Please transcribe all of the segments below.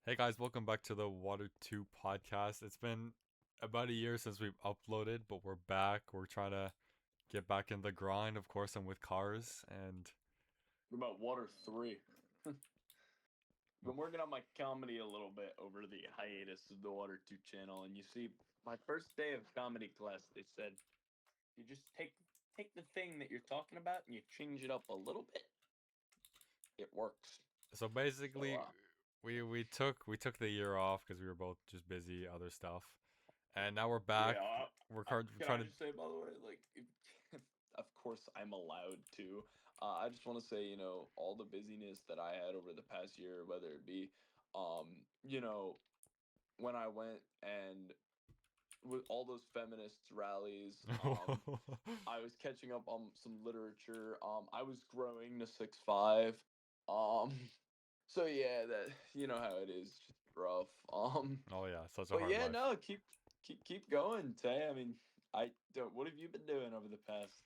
Hey guys, welcome back to the Water2 podcast. It's been about a year since we've uploaded, but we're back. We're trying to get back in the grind. Of course, I'm with Cars and What about Water 3? Been working on my comedy a little bit over the hiatus of the Water 2 channel, and you see, my first day of comedy class, they said you just take the thing that you're talking about and you change it up a little bit. It works. so So basically we took the year off because we were both just busy other stuff, and now we're back. yeah. We're Can I trying to. just say, by the way, like, of course I'm allowed to. I just want to say, all the busyness that I had over the past year, whether it be, um, you know, when I went and with all those feminists rallies. I was catching up on some literature. I was growing to 6'5". Um, so yeah, that you know how it is, just rough. Oh yeah, such a But hard yeah, life. no, keep going, Tay. I mean, I don't. What have you been doing over the past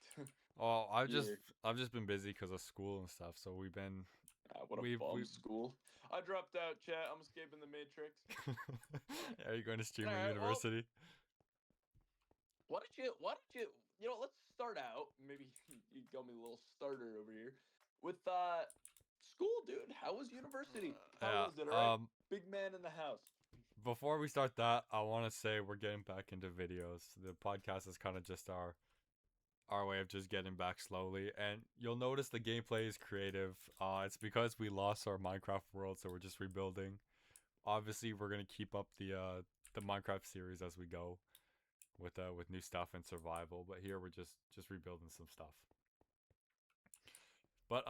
Oh, I've just year? I've just been busy because of school and stuff. So we've been What a we bum school. I dropped out, chat. I'm escaping the matrix. Are you going to All stream at right, well, university? let's start out. Maybe you got me a little starter over here with school, dude. How was university? How Yeah. was it? All right, big man in the house. Before we start that, I want to say we're getting back into videos. The podcast is kind of just our way of just getting back slowly, and you'll notice the gameplay is creative. It's because we lost our Minecraft world, so we're just rebuilding. Obviously, we're gonna keep up the Minecraft series as we go with new stuff and survival. But here we're just rebuilding some stuff. But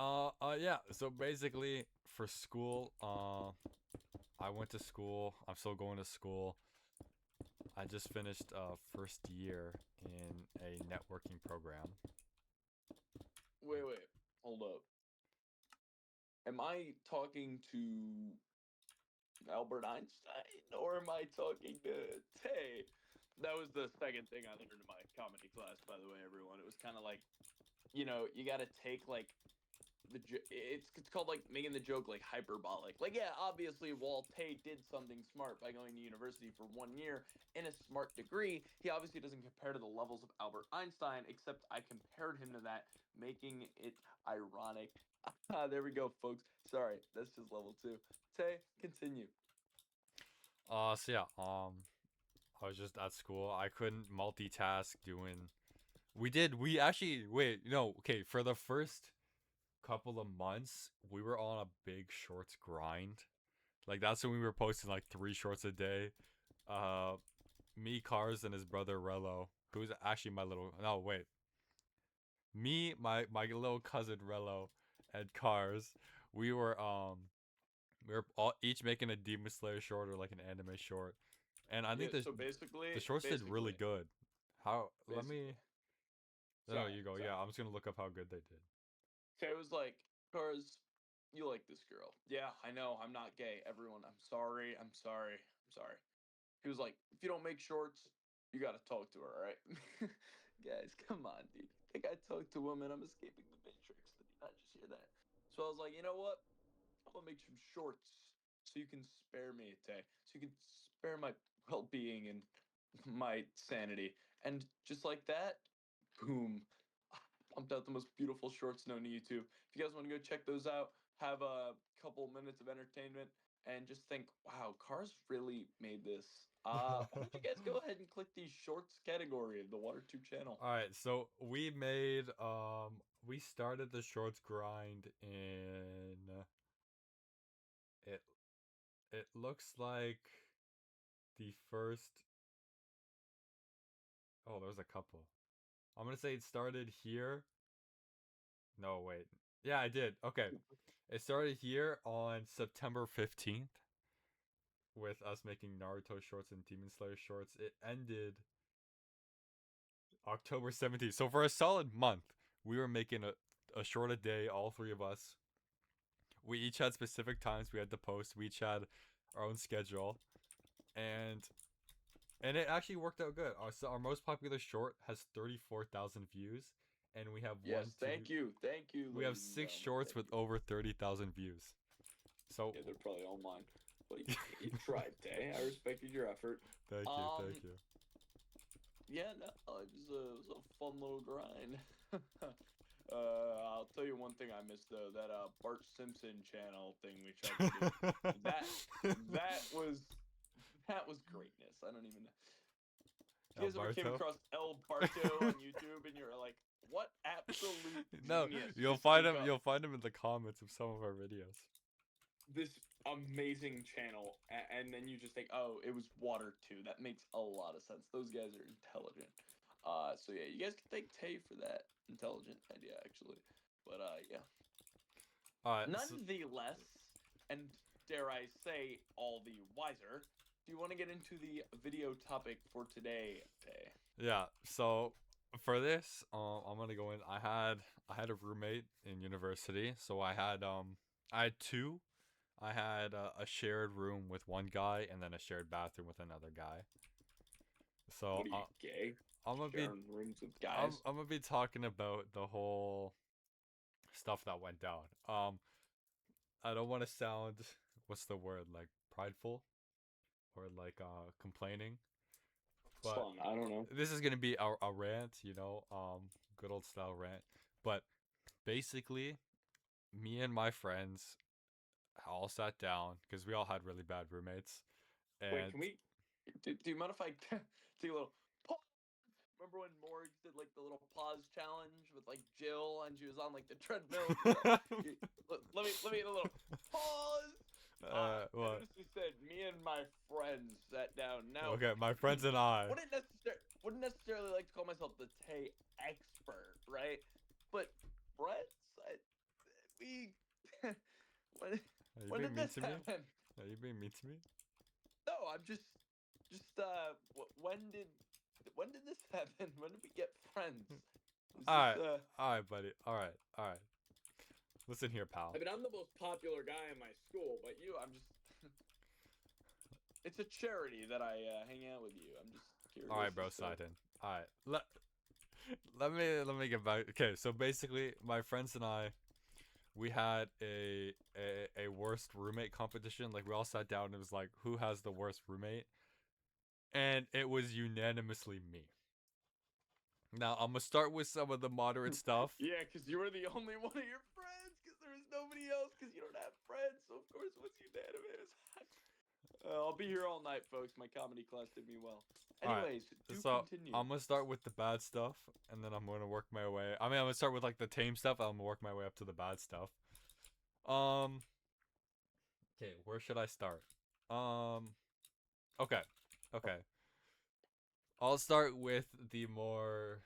yeah. So basically, for school, I went to school. I'm still going to school. I just finished first year in a networking program. Wait, hold up. Am I talking to Albert Einstein or am I talking to Tay? That was the second thing I learned in my comedy class, by the way, everyone. It was kind of like, you got to take like it's called like making the joke like hyperbolic. Like, yeah, obviously, Walt Tay did something smart by going to university for 1 year in a smart degree. He obviously doesn't compare to the levels of Albert Einstein, except I compared him to that, making it ironic. There we go, folks. Sorry, that's just level 2. Tay, continue. So yeah, I was just at school. I couldn't multitask doing. We actually wait. No, okay. For the first couple of months, we were on a big shorts grind. Like that's when we were posting like 3 shorts a day. Uh, me, Cars, and his brother Rello, who's actually my little. No, wait. Me, my little cousin Rello, and Cars. We were we were all each making a Demon Slayer short or like an anime short, and I Yeah, think so the shorts did really good. How? Let me. basically, No, sorry, you go. Yeah, sorry. I'm just gonna look up how good they did. Tay was like, Cars, you like this girl. Yeah, I know, I'm not gay. Everyone, I'm sorry, I'm sorry, I'm sorry. He was like, if you don't make shorts, you gotta talk to her, all right? Guys, come on, dude. I think I talk to women, I'm escaping the matrix. Did you not just hear that? So I was like, you know what? I'm gonna make some shorts so you can spare me, Tay. So you can spare my well-being and my sanity. And just like that, boom, pumped out the most beautiful shorts known to YouTube. If you guys want to go check those out, have a couple minutes of entertainment, and just think, wow, Cars really made this. Why don't you guys go ahead and click the shorts category of the Water 2 channel? All right, so we started the shorts grind in it. It looks like the first. Oh, there's a couple. I'm gonna say it started here. No, wait. Yeah, I did. Okay, it started here on September 15th with us making Naruto shorts and Demon Slayer shorts. It ended October 17th. So for a solid month, we were making a short a day, all three of us. We each had specific times we had to post. We each had our own schedule. And it actually worked out good. Our most popular short has 34,000 views, and we have Yes, thank you, we have ladies and six gentlemen, shorts thank with you. over 30,000 views. So Yeah, they're probably all mine. But tried, Tay. I respected your effort. Thank you, Um, thank you. yeah, no, it was a fun little grind. I'll tell you one thing I missed though, that Bart Simpson channel thing we tried to do. That that was that was greatness. I don't even know. If you guys ever came Alberto? across El Barto on YouTube and you're like, what absolute No, genius you'll just find took him. up You'll find him in the comments of some of our videos. this amazing channel, and then you just think, oh, it was Water2. That makes a lot of sense. Those guys are intelligent. So yeah, you guys can thank Tay for that intelligent idea, actually. But yeah, All right. So, nonetheless, and dare I say, all the wiser. Do you want to get into the video topic for today, Tay? yeah. So for this, I'm gonna go in. I had a roommate in university, so I had two. I had a shared room with one guy, and then a shared bathroom with another guy. So What are you, gay? I'm gonna be Sharing rooms with guys? I'm gonna be talking about the whole stuff that went down. I don't want to sound, what's the word, like prideful or like complaining, It's but fun. I don't know. this is gonna be a rant, good old style rant. But basically, me and my friends all sat down because we all had really bad roommates, Wait, and can we? Do you mind if I take a little pause? Remember when Morgs did like the little pause challenge with like Jill and she was on like the treadmill? Let me get a little pause. I what? noticed you said me and my friends sat down. Now, Okay, my friends and I. wouldn't necessarily like to call myself the Tay expert, right? But friends, we when Are you when being did mean this to me? happen? Are you being mean to me? No, I'm just when did this happen? When did we get friends? Is All this right, all right, buddy. All right, all right. Listen here, pal. I mean, I'm the most popular guy in my school, but you, I'm just. It's a charity that I hang out with you. I'm just All curious right, bro, as to. Sidon. All right, let me get back. Okay, so basically, my friends and I, we had a worst roommate competition. Like we all sat down and it was like, who has the worst roommate, and it was unanimously me. Now I'm gonna start with some of the moderate stuff. Yeah, because you were the only one of your friends. Because there was nobody else. Because you don't have friends. So of course, what's unanimous? I'll be here all night, folks. My comedy class did me well. All right, Anyways, do so continue. I'm gonna start with the bad stuff, and then I'm gonna work my way. I mean, I'm gonna start with like the tame stuff. I'm gonna work my way up to the bad stuff. Um. Okay, where should I start? Um. Okay. Okay. I'll start with the more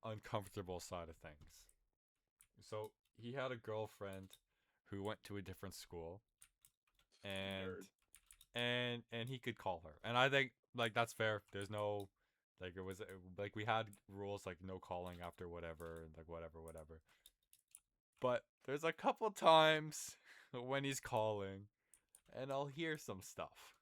uncomfortable side of things. So he had a girlfriend who went to a different school, and Nerd. and he could call her, and I think like that's fair. There's no like it was like we had rules like no calling after whatever, like whatever. But there's a couple times when he's calling, and I'll hear some stuff,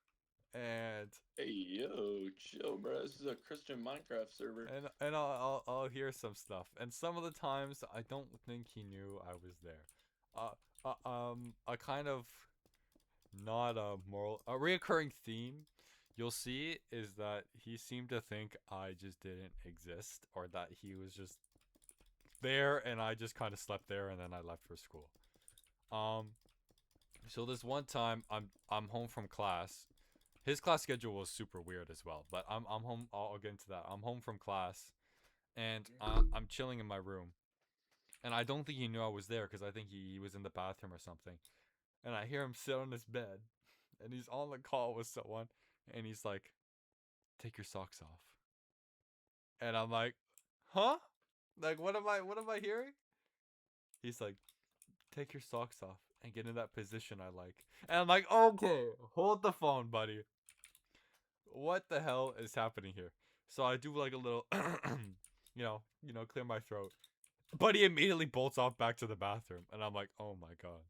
and Hey yo, chill, bro. This is a Christian Minecraft server. and I'll hear some stuff, and some of the times I don't think he knew I was there. A kind of not a moral, a reoccurring theme you'll see is that he seemed to think I just didn't exist, or that he was just there and I just kind of slept there and then I left for school. Um, so this one time I'm home from class. His class schedule was super weird as well, but I'm home. I'll get into that. I'm home from class, and I'm chilling in my room, and I don't think he knew I was there because I think he was in the bathroom or something. And I hear him sit on his bed, and he's on the call with someone, and he's like, "Take your socks off," and I'm like, "Huh? Like what am I hearing?" He's like, "Take your socks off and get in that position I like," and I'm like, "Okay, hold the phone, buddy. What the hell is happening here?" So I do like a little, clear my throat. But he immediately bolts off back to the bathroom, and I'm like, "Oh my god."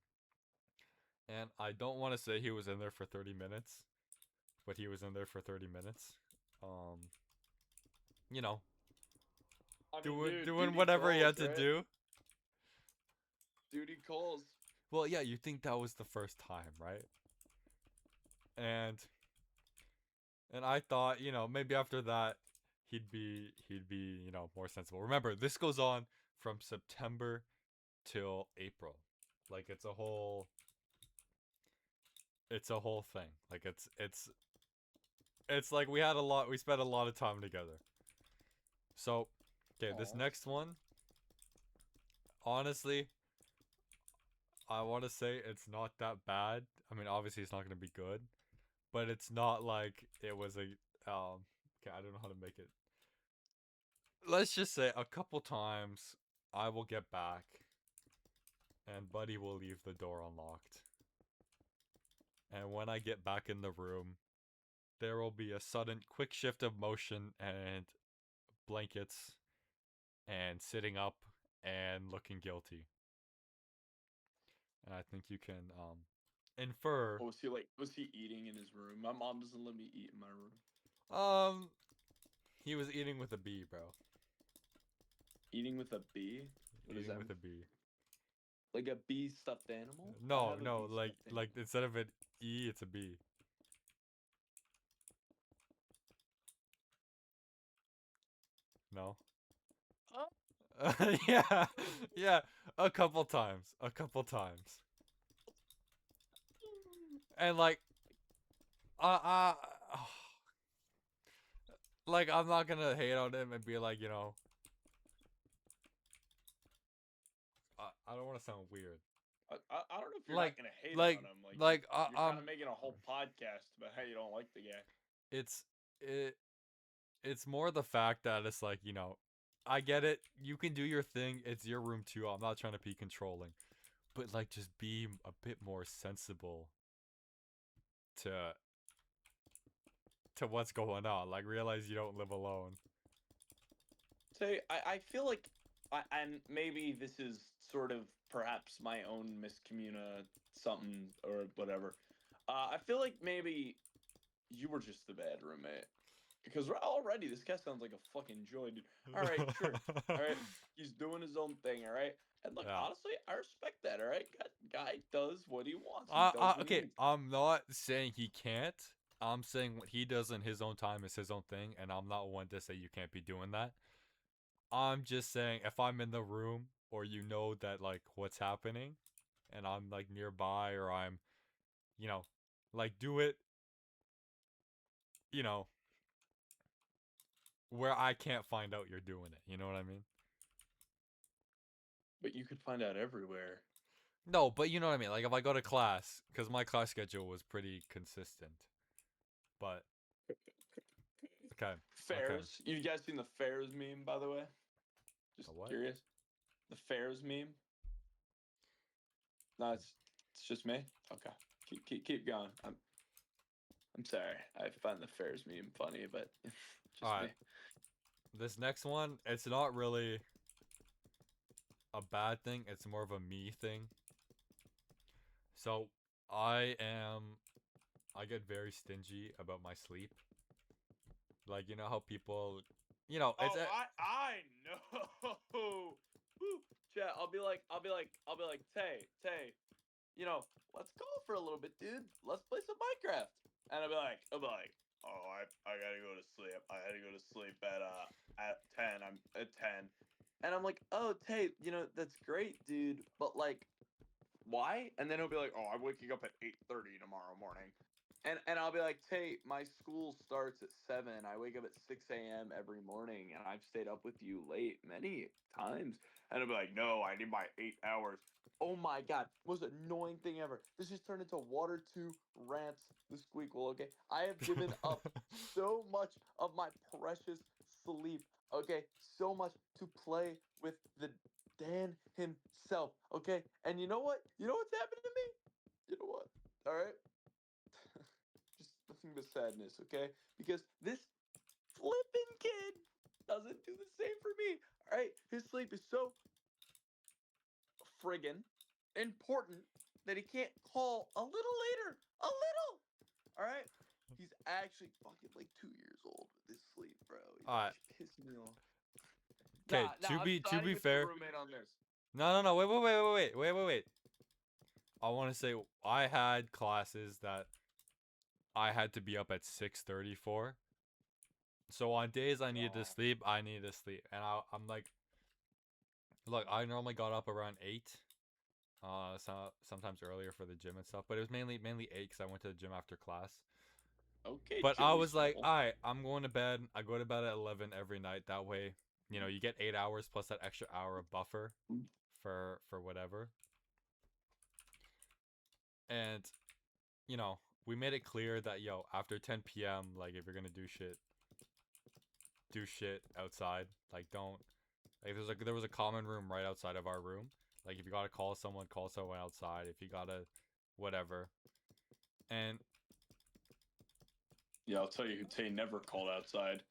And I don't want to say he was in there for 30 minutes, but he was in there for 30 minutes. Um, you know, I mean, doing dude, doing duty whatever he calls, had to right? do. Duty calls. Well, yeah, you think that was the first time, right? And And I thought, maybe after that he'd be, more sensible. Remember, this goes on from September till April. Like it's a whole thing. Like it's like we spent a lot of time together. So, okay, this Aw. next one, honestly, I want to say it's not that bad. I mean, obviously it's not going to be good, but it's not like it was a okay, I don't know how to make it. Let's just say a couple times I will get back and Buddy will leave the door unlocked. And when I get back in the room, there will be a sudden quick shift of motion and blankets and sitting up and looking guilty. And I think you can infer. Oh, was he like? Was he eating in his room? My mom doesn't let me eat in my room. Um, he was eating with a bee, bro. Eating with a bee? What does Eating that with mean? a bee. Like a bee stuffed animal? I No, have a no, bee like stuffed like animal. instead of an E, it's a B. No. Oh. Yeah, yeah, a couple times, and uh, uh, like I'm not gonna hate on him and be like, I don't want to sound weird. I don't know if you're Like, not gonna hate like, on him. Like like, you're kind of making a whole podcast about how you don't like the guy. it's it, it's more the fact that it's like, I get it. You can do your thing. It's your room too. I'm not trying to be controlling, but like, just be a bit more sensible to what's going on. Like, realize you don't live alone. So I feel like, and maybe this is sort of perhaps my own miscommuna something or whatever. I feel like maybe you were just the bad roommate. Because already this guy sounds like a fucking joy, dude. All right, sure. All right, he's doing his own thing. All right, and look, Yeah. honestly, I respect that. All right, guy does what he wants. He does what he Okay, needs. I'm not saying he can't. I'm saying what he does in his own time is his own thing, and I'm not one to say you can't be doing that. I'm just saying if I'm in the room or that like what's happening and I'm like nearby or I'm, you know, like do it, you know, where I can't find out you're doing it. You know what I mean? But you could find out everywhere. No, but you know what I mean. Like if I go to class, because my class schedule was pretty consistent. But okay, okay. Fairs. You guys seen the fairs meme, by the way? Just The what? curious. The fairs meme. No, it's just me. Okay, keep going. I'm sorry. I find the fairs meme funny, but All just me. right. This next one, it's not really a bad thing. It's more of a me thing. So I am. I get very stingy about my sleep. Like how people, it's Oh, I know. Woo. Chat. I'll be like, Tay. Let's go for a little bit, dude. Let's play some Minecraft. And I'll be like, oh, I gotta go to sleep. I had to go to sleep at 10. I'm at 10. And I'm like, oh, Tay, that's great, dude. But like, why? And then he'll be like, oh, I'm waking up at 8:30 tomorrow morning. And I'll be like, Tay, my school starts at 7. I wake up at 6 a.m. every morning, and I've stayed up with you late many times. And I'll be like, no, I need my 8 hours. Oh my god, most annoying thing ever. This just turned into Water 2 rants the squeakle, okay? I have given up so much of my precious sleep, okay? So much to play with the Dan himself, okay? And you know what? You know what's happened to me? You know what? All right? Just nothing but sadness, okay? Because this flippin' kid doesn't do the same for me. All right? His sleep is so friggin' important that he can't call a little later. A little. All right? He's actually fucking like 2 years old with his sleep, bro. He's all right. pissing me off. Okay, Nah, to I'm be siding with the fair, roommate on this. no, no, no, wait. I want to say I had classes that I had to be up at 6:34. So on days I needed to God. sleep, I needed to sleep, and I'm like, look, I normally got up around 8. Sometimes earlier for the gym and stuff, but it was mainly 8 because I went to the gym after class. Okay, But I Joey was like, Small. all right, I'm going to bed. I go to bed at 11 every night. That way, you get 8 hours plus that extra hour of buffer for whatever. And we made it clear that after 10 p.m., like if you're gonna do shit outside. Like don't like there was a common room right outside of our room. Like if you gotta call someone outside. If you gotta whatever. And Yeah, I'll tell you who Tay never called outside.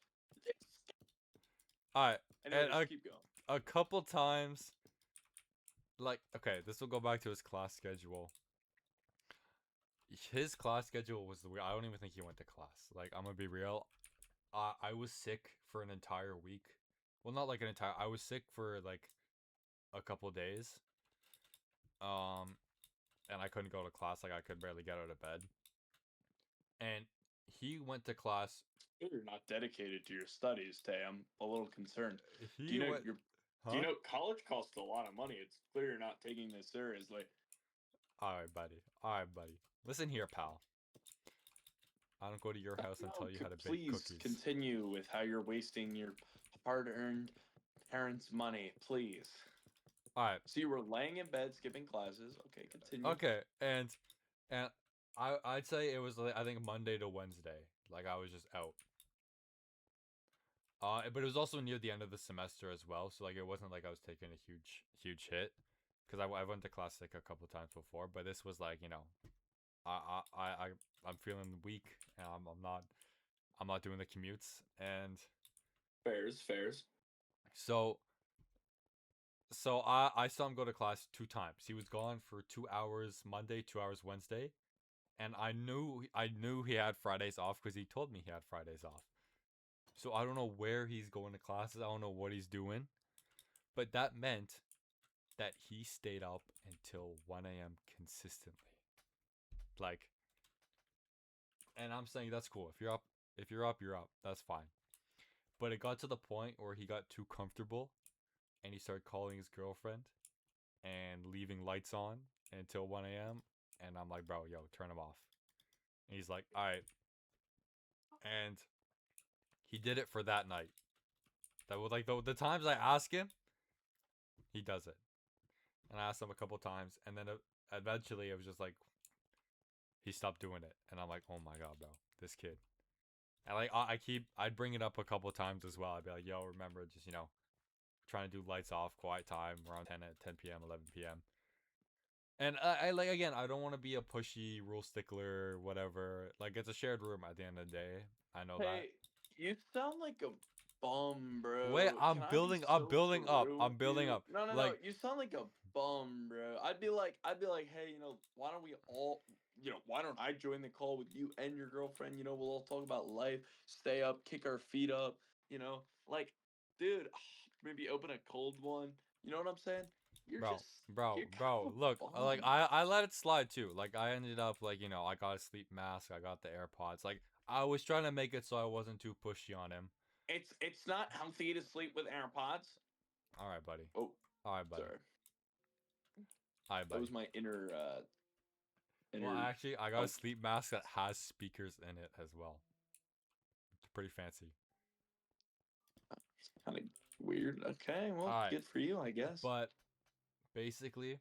I and Anyways, keep going. a couple times, like, okay, this will go back to his class schedule. His class schedule was the weird. I don't even think he went to class. Like, I'm gonna be real. I was sick for an entire week. Well, not like an entire. I was sick for like a couple days. Um, and I couldn't go to class. Like, I could barely get out of bed. And he went to class. You're not dedicated to your studies, Tay. I'm a little concerned. Do He you know went, your Do you huh? know college costs a lot of money? It's clear you're not taking this seriously. All right, buddy. All right, buddy. Listen here, pal. I don't go to your house and No, tell you how to bake please cookies. continue with how you're wasting your hard-earned parents' money, please. All right. So you were laying in bed, skipping classes. Okay, continue. Okay. And I'd say it was like, I think Monday to Wednesday. Like I was just out. But it was also near the end of the semester as well, so like it wasn't like I was taking a huge hit, because I went to class like a couple times before, but this was like I'm feeling weak, and I'm not doing the commutes, and Fairs. so I saw him go to class 2 times. He was gone for 2 hours Monday, 2 hours Wednesday, and I knew he had Fridays off because he told me he had Fridays off. So I don't know where he's going to classes. I don't know what he's doing. But that meant that he stayed up until 1 a.m. consistently. Like, and I'm saying that's cool. If you're up. That's fine. But it got to the point where he got too comfortable and he started calling his girlfriend and leaving lights on until 1 a.m. And I'm like, bro, yo, turn them off. And he's like, all right. And he did it for that night. That was like the times I ask him, he does it. And I asked him a couple times, and then eventually it was just like he stopped doing it, and I'm like, oh my god, bro, this kid. And like I'd bring it up a couple times as well. I'd be like, yo, remember, just trying to do lights off, quiet time around 10 p.m., 11 p.m. And I like again, I don't want to be a pushy rule stickler, whatever. Like it's a shared room at the end of the day. I know that. Hey, you sound like a bum, Wait, bro. Can I'm I be building. I'm so building for up. real with I'm building you? up. No. Like, You sound like a bum, bro. I'd be like, hey, why don't we all, why don't I join the call with you and your girlfriend? We'll all talk about life, stay up, kick our feet up. Like, dude, maybe open a cold one. You know what I'm saying? You're bro, just, bro, you're kind bro. of Look, a like bum. I let it slide too. Like I ended up like I got a sleep mask. I got the AirPods. Like I was trying to make it so I wasn't too pushy on him. It's not healthy to sleep with AirPods. All right, buddy. Oh, All right, buddy. sorry. All right, That buddy. was my inner Well, inner actually, I got a elk. sleep mask that has speakers in it as well. It's pretty fancy. Kind of weird. Okay, All well, right, good for you, I guess. but basically,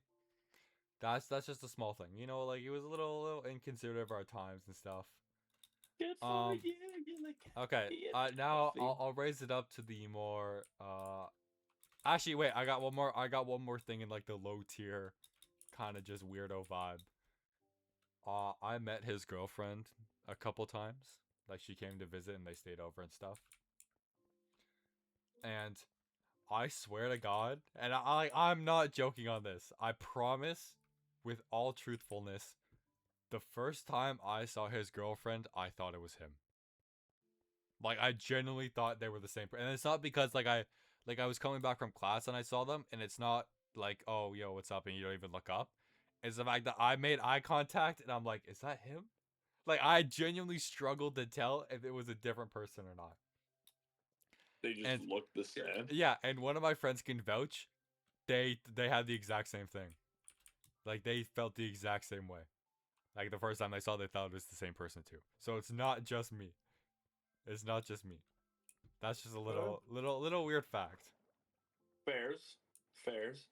that's just a small thing. Like he was a little inconsiderate of our times and stuff. Good for Um. you. You're like Okay. happy and Now healthy. I'll raise it up to the more. Actually, wait. I got one more. I got one more thing in like the low tier, kind of just weirdo vibe. I met his girlfriend a couple times. Like she came to visit and they stayed over and stuff. And I swear to God, and I'm not joking on this. I promise, with all truthfulness, the first time I saw his girlfriend, I thought it was him. Like I genuinely thought they were the same. And it's not because like I was coming back from class and I saw them, and it's not like, oh yo, what's up, and you don't even look up. It's the fact that I made eye contact and I'm like, is that him? Like I genuinely struggled to tell if it was a different person or not. They just And look the same. yeah, and one of my friends can vouch. They had the exact same thing. Like they felt the exact same way. Like the first time they saw, they thought it was the same person too. So it's not just me. It's not just me. That's just a little weird fact. Fairs. Fairs.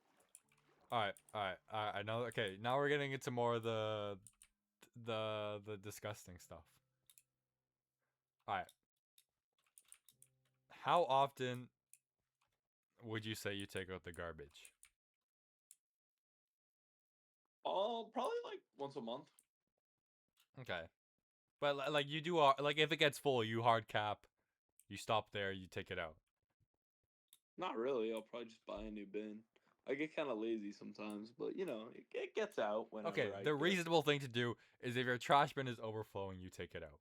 All right. I know. Okay, now we're getting into more of the disgusting stuff. All right. How often would you say you take out the garbage? Probably like once a month. Okay, but like you do, like if it gets full, you hard cap. You stop there. You take it out. Not really. I'll probably just buy a new bin. I get kind of lazy sometimes, but it gets out Okay, whenever I the get. reasonable thing to do is if your trash bin is overflowing, you take it out.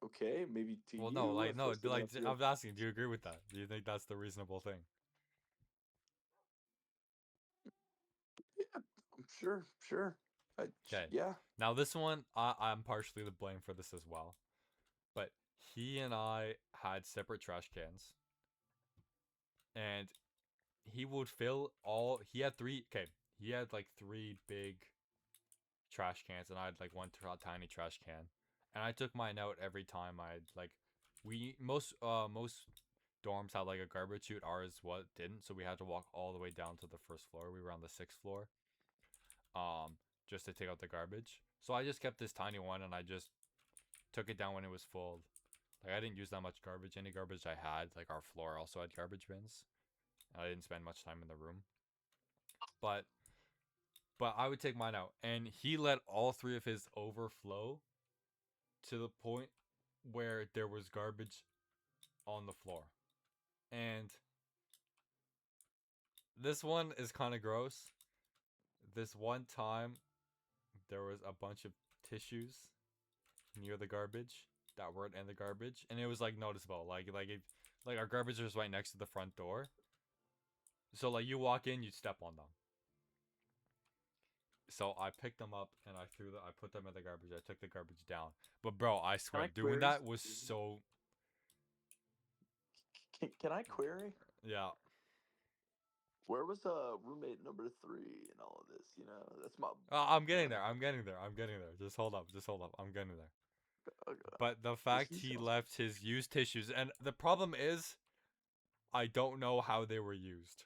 Okay, maybe to Well, no, you, like no, especially like if you're. I'm asking, do you agree with that? Do you think that's the reasonable thing? Yeah, I'm sure, sure. Okay. Yeah. Now this one, I'm partially to blame for this as well. But he and I had separate trash cans, and he would fill all. He had three. Okay, he had like three big trash cans, and I had like one tiny trash can. And I took mine out every time I like. We most dorms had like a garbage chute. Ours what didn't, so we had to walk all the way down to the first floor. We were on the sixth floor. Um, just to take out the garbage. So I just kept this tiny one, and I just took it down when it was full. Like I didn't use that much garbage. Any garbage I had, like our floor also had garbage bins. I didn't spend much time in the room. But I would take mine out, and he let all three of his overflow to the point where there was garbage on the floor. And this one is kind of gross. This one time there was a bunch of tissues near the garbage that weren't in the garbage, and it was like noticeable. Like our garbage was right next to the front door. So like you walk in, you step on them. So I picked them up and I put them in the garbage. I took the garbage down. But bro, I Can swear, I doing query? that was so Can I query? yeah. Where was roommate number 3 and all of this? That's my. I'm getting there. I'm getting there. I'm getting there. Just hold up. Just hold up. I'm getting there. But the Because fact he he sounds. left his used tissues, and the problem is, I don't know how they were used.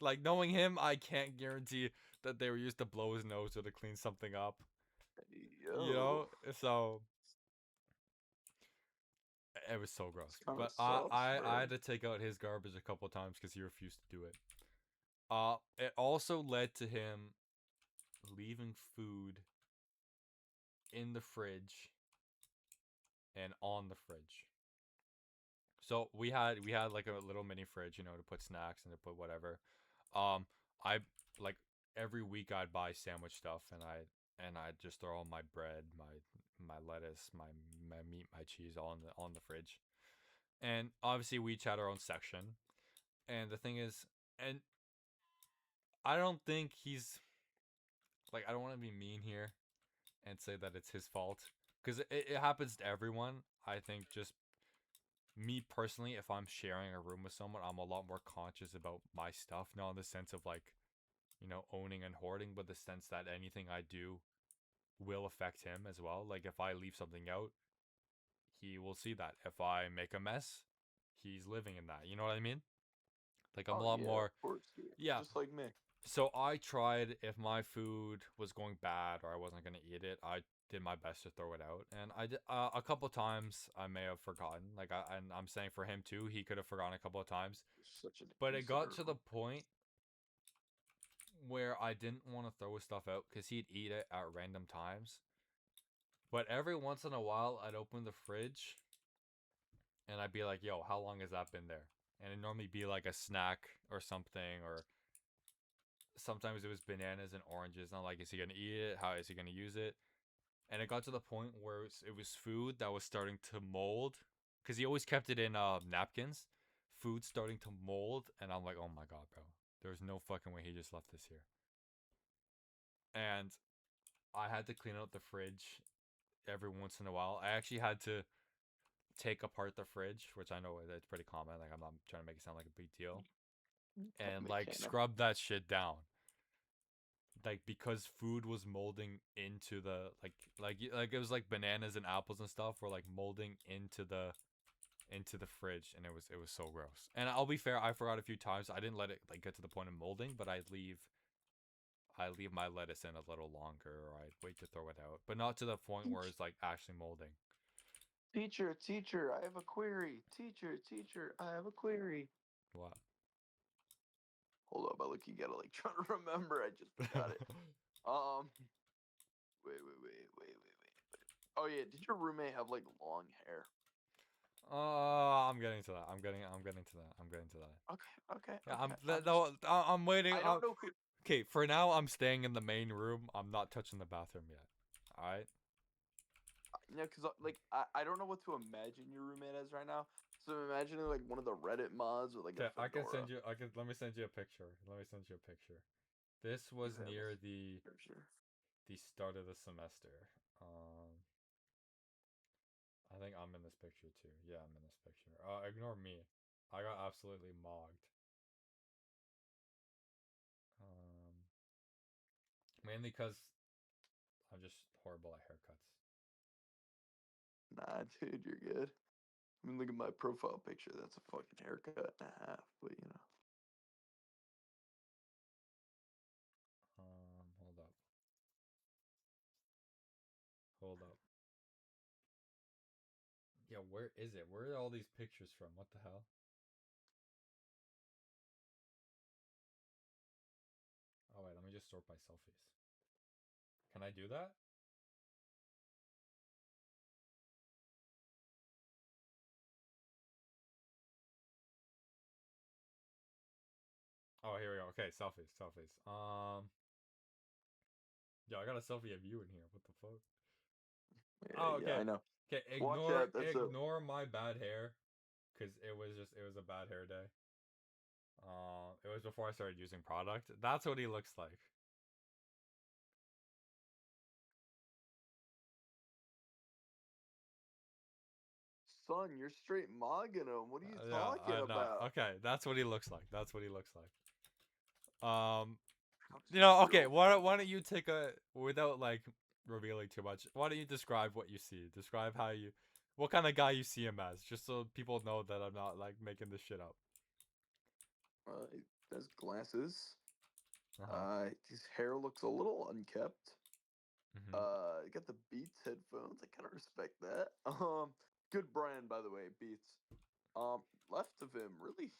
Like knowing him, I can't guarantee that they were used to blow his nose or to clean something up. You know, Yo, so it was so gross. this kind of But sucks, I bro. had to take out his garbage a couple times because he refused to do it. It also led to him leaving food in the fridge and on the fridge. So we had like a little mini fridge, to put snacks and to put whatever. I like every week I'd buy sandwich stuff, and I'd just throw all my bread, my lettuce, my meat, my cheese all on the fridge. And obviously we each had our own section. And the thing is, and I don't think he's like I don't want to be mean here and say that it's his fault because it happens to everyone. I think just me personally, if I'm sharing a room with someone, I'm a lot more conscious about my stuff. Not in the sense of like, owning and hoarding, but the sense that anything I do will affect him as well. Like if I leave something out, he will see that. If I make a mess, he's living in that. You know what I mean? Like I'm a Oh lot yeah, of more, course, yeah. yeah. Just like me. So I tried if my food was going bad or I wasn't gonna eat it, I did my best to throw it out, and I did a couple times. I may have forgotten, and I'm saying for him too, he could have forgotten a couple of times. You're such an But it got to the observer. point where I didn't want to throw his stuff out because he'd eat it at random times. But every once in a while, I'd open the fridge and I'd be like, "Yo, how long has that been there?" And it'd normally be like a snack or something, or sometimes it was bananas and oranges. And I'm like, is he gonna eat it? How is he gonna use it? And it got to the point where it was food that was starting to mold because he always kept it in napkins. Food starting to mold, and I'm like, oh my god, bro. There's no fucking way he just left this here. and I had to clean out the fridge every once in a while. I actually had to take apart the fridge, which I know it's pretty common. Like I'm not trying to make it sound like a big deal, and like Mechanic. scrub that shit down. Like because food was molding into the like it was like bananas and apples and stuff were like molding into the fridge, and it was so gross. And I'll be fair, I forgot a few times. I didn't let it like get to the point of molding, but I leave my lettuce in a little longer, or I'd wait to throw it out, but not to the point where it's like actually molding. Teacher, teacher, I have a query. Teacher, teacher, I have a query. What? Hold up, I look, you gotta like try to remember. I just forgot it. Um, wait. Oh yeah, did your roommate have like long hair? I'm getting to that. I'm getting to that. I'm getting to that. Okay. Yeah, I'm just, no, I'm waiting. I don't know who. Okay, for now, I'm staying in the main room. I'm not touching the bathroom yet. All right. Because like I don't know what to imagine your roommate as right now. So I'm imagining like one of the Reddit mods with like a Okay, I can fedora. send you. I can. Let me send you a picture. Let me send you a picture. This You was have a near the picture. the start of the semester. I think I'm in this picture too. Yeah, I'm in this picture. Ignore me. I got absolutely mogged. Um, Mainly because I'm just horrible at haircuts. Nah, dude, you're good. I mean, look at my profile picture. That's a fucking haircut and a half. But you know, Hold up. Hold up. Yeah, where is it? Where are all these pictures from? What the hell? Oh wait, let me just sort by selfies. Can I do that? Oh, here we go. Okay, selfies, selfies. Yeah, I got a selfie of you in here. What the fuck? Oh, yeah, okay. I know. Okay, Watch ignore out. That's a ignore my bad hair, cause it was a bad hair day. It was before I started using product. That's what he looks like. son. You're straight mogging him. What are you Yeah, talking I know. about? Okay, that's what he looks like. That's what he looks like. How's your Okay. Why don't girlfriend? why don't you take a without like revealing too much? Why don't you describe what you see? Describe what kind of guy you see him as, just so people know that I'm not like making this shit up. He has glasses. Uh huh. His hair looks a little unkept. Mhm. You got the Beats headphones. I kind of respect that. Good brand, by the way, Beats. Left of him, really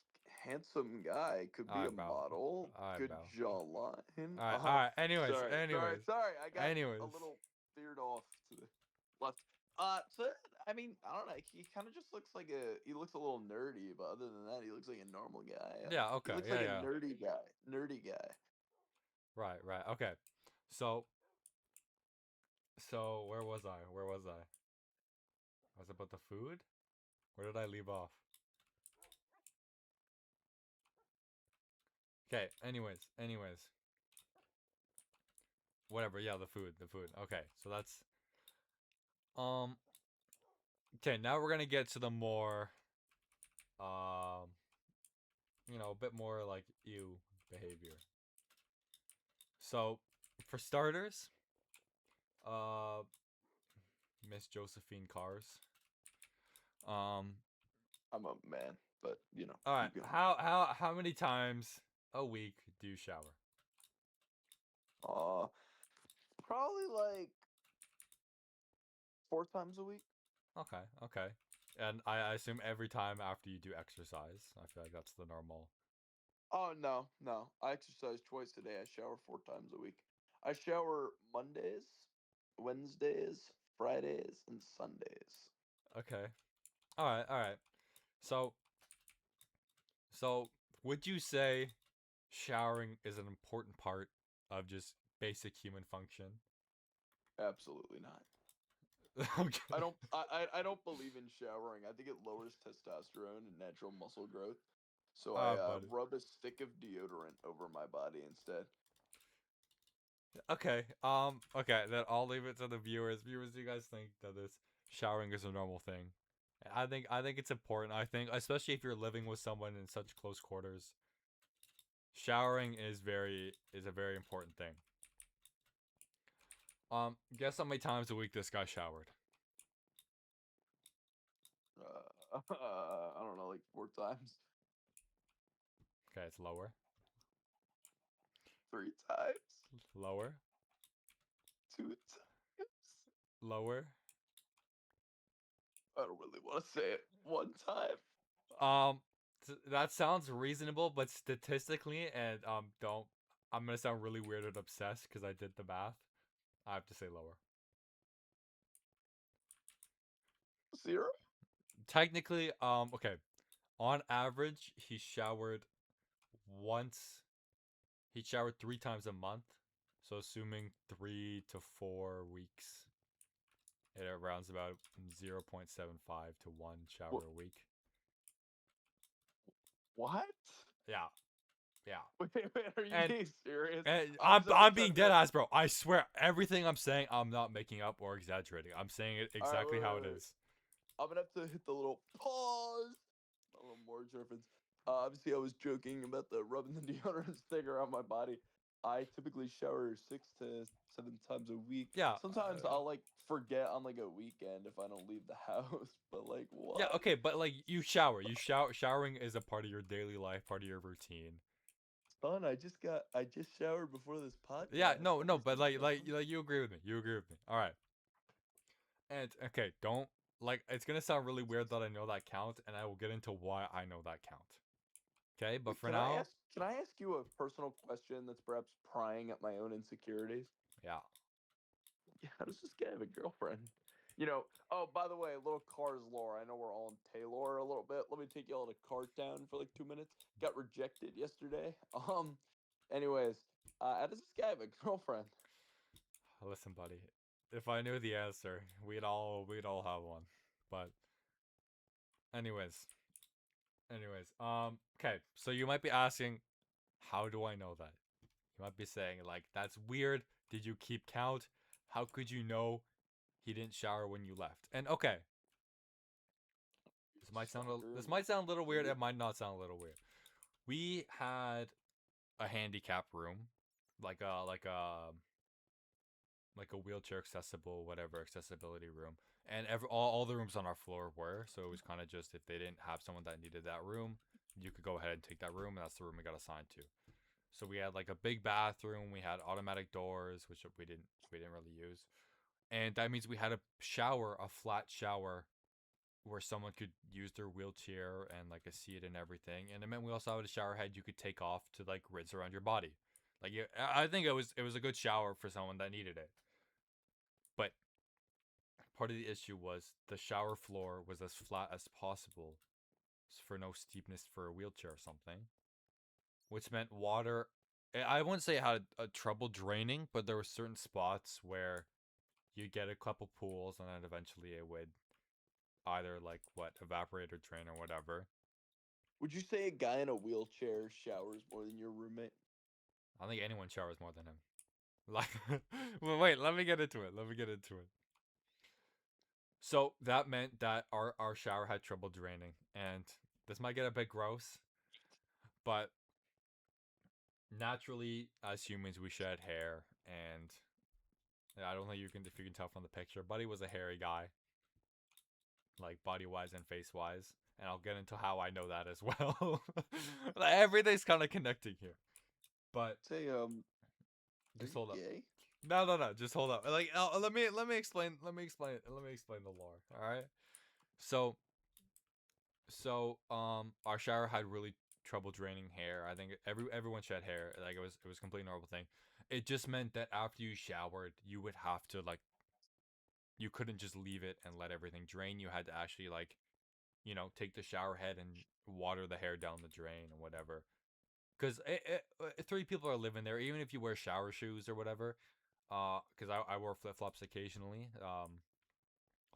handsome guy. Could All be a right, bro. model. All right, Good bro. jawline. All right. All right. Anyways. Sorry. Anyways. I got a Anyways. little veered off to the left. So I mean, I don't know. He kind of just looks like a. He looks a little nerdy, but other than that, he looks like a normal guy. Yeah. He Okay. looks Yeah. like a Yeah. nerdy guy. Nerdy guy. Right. Right. Okay. So. So where was I? Where was I? I was about the food. Where did I leave off? Okay. Anyways. Whatever. Yeah. The food. The food. Okay. So that's um. Okay. Now we're gonna get to the more a bit more like ew behavior. So, for starters, uh, Miss Josephine Kars. Um, I'm a man, but all right. keep going. How many times a week do you shower? Uh, Probably like 4 times a week. Okay, okay. And I assume every time after you do exercise. I feel like that's the normal. Oh no. I exercise twice a day. I shower 4 times a week. I shower Mondays, Wednesdays, Fridays, and Sundays. Okay. All right, all right. So, so would you say showering is an important part of just basic human function? Absolutely not. I Okay. don't. I don't believe in showering. I think it lowers testosterone and natural muscle growth. So I Buddy. rub a stick of deodorant over my body instead. Okay. Okay. Then I'll leave it to the viewers. Viewers, do you guys think that this showering is a normal thing? I think it's important. I think, especially if you're living with someone in such close quarters, showering is a very important thing. Guess how many times a week this guy showered? I don't know, like 4 times, Okay, it's lower, 3 times, lower, 2 times. lower. I don't really want to say it. 1 time. Um, that sounds reasonable, but statistically, and don't. I'm gonna sound really weird and obsessed because I did the math. I have to say lower. Zero. Technically, okay. On average, once. He showered 3 times a month. So assuming 3 to 4 weeks, it rounds about 0.75 to 1 shower a week. What? Yeah, yeah. Wait, are you And being serious? And I'm sorry, I'm trying being to be dead like, ass, bro. I swear, everything I'm saying, I'm not making up or exaggerating. I'm saying it all right, exactly how it wait. is. I'm gonna have to hit the little pause. A little more reference. Obviously, I was joking about the rubbing the deodorant stick around my body. I typically shower 6 to 7 times a week. Yeah, Sometimes I'll like forget on like a weekend if I don't leave the house. But like, yeah. what? Okay, but like you shower. Showering is a part of your daily life, part of your routine. Son, I just showered before this Yeah, podcast. no, I'm no, just but getting like done. you agree with me. You agree with me. All right. And okay, don't like. It's gonna sound really weird that I know that count, and I will get into why I know that count. Okay, but Wait, for now, can I ask you a personal question that's perhaps prying at my own insecurities? yeah. Yeah, how does this guy have a girlfriend? You know, oh, by the way, a little Cars lore. I know we're all in Taylor a little bit. Let me take y'all to Cart Town for like 2 minutes. Got rejected yesterday. Anyways, how does this guy have a girlfriend? Listen, buddy. If I knew the answer, we'd all have one. But anyways, okay. So you might be asking, how do I know that? You might be saying, like, that's weird. Did you keep count? How could you know he didn't shower when you left? And okay, Stalker this me, might sound a little weird. maybe. It might not sound a little weird. We had a handicap room, like a like a like a wheelchair accessible, whatever accessibility room, and all the rooms on our floor were. So it was kind of just if they didn't have someone that needed that room, you could go ahead and take that room, and that's the room we got assigned to. So we had like a big bathroom. We had automatic doors, which we didn't really use, and that means we had a shower, a flat shower, where someone could use their wheelchair and like a seat and everything. And it meant we also had a shower head you could take off to like rinse around your body. Like I think it was a good shower for someone that needed it. But part of the issue was the shower floor was as flat as possible for no steepness for a wheelchair or something, which meant water. I wouldn't say it had a trouble draining, but there were certain spots where you'd get a couple pools and then eventually it would either like what evaporate or drain or whatever. Would you say a guy in a wheelchair showers more than your roommate? I don't think anyone showers more than him. Like, well, wait, let me get into it. Let me get into it. So that meant that our shower had trouble draining, and this might get a bit gross, but naturally, as humans, we shed hair, and I don't think you can if you can tell from the picture. Buddy was a hairy guy, like body wise and face wise, and I'll get into how I know that as well. Like, everything's kind of connecting here, but Say, are just you hold up. gay? No, no, no. Just hold up. Like, let me explain. Let me explain the lore. All right. So, our shower had really trouble draining hair. I think everyone shed hair. Like it was a complete normal thing. It just meant that after you showered, you would have to like you couldn't just leave it and let everything drain. You had to actually like take the shower head and water the hair down the drain or whatever. Because three people are living there, even if you wear shower shoes or whatever. Because I wore flip flops occasionally.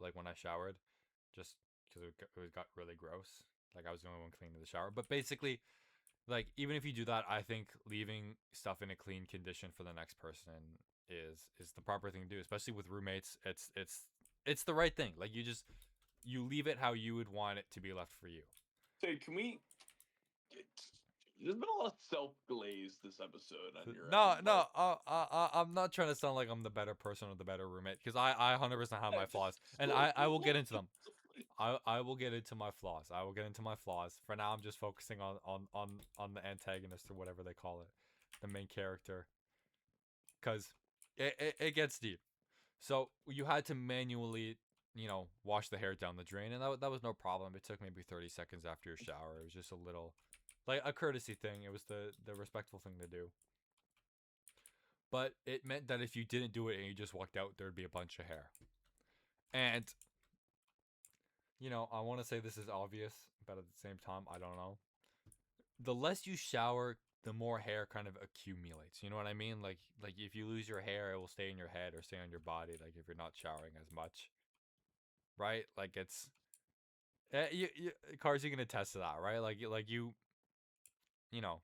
Like when I showered, just because it got really gross. Like I was the only one cleaning the shower. But basically, Like even if you do that, I think leaving stuff in a clean condition for the next person is the proper thing to do, especially with roommates. It's the right thing. Like you leave it how you would want it to be left for you. Say, can we? There's been a lot of self glaze this episode on your No, end. no, I'm not trying to sound like I'm the better person or the better roommate because I 100% have my flaws, just and like I will get into them. just like- I will get into my flaws. I will get into my flaws. For now, I'm just focusing on the antagonist or whatever they call it, the main character, because it gets deep. So you had to manually, wash the hair down the drain, and that was no problem. It took maybe 30 seconds after your shower. It was just a little, like a courtesy thing. It was the respectful thing to do. But it meant that if you didn't do it and you just walked out, there'd be a bunch of hair. And I want to say this is obvious, but at the same time, I don't know. The less you shower, the more hair kind of accumulates. You know what I mean? Like if you lose your hair, it will stay in your head or stay on your body. Like if you're not showering as much, right? Like it's Cars, you can attest to that, right? Like you know.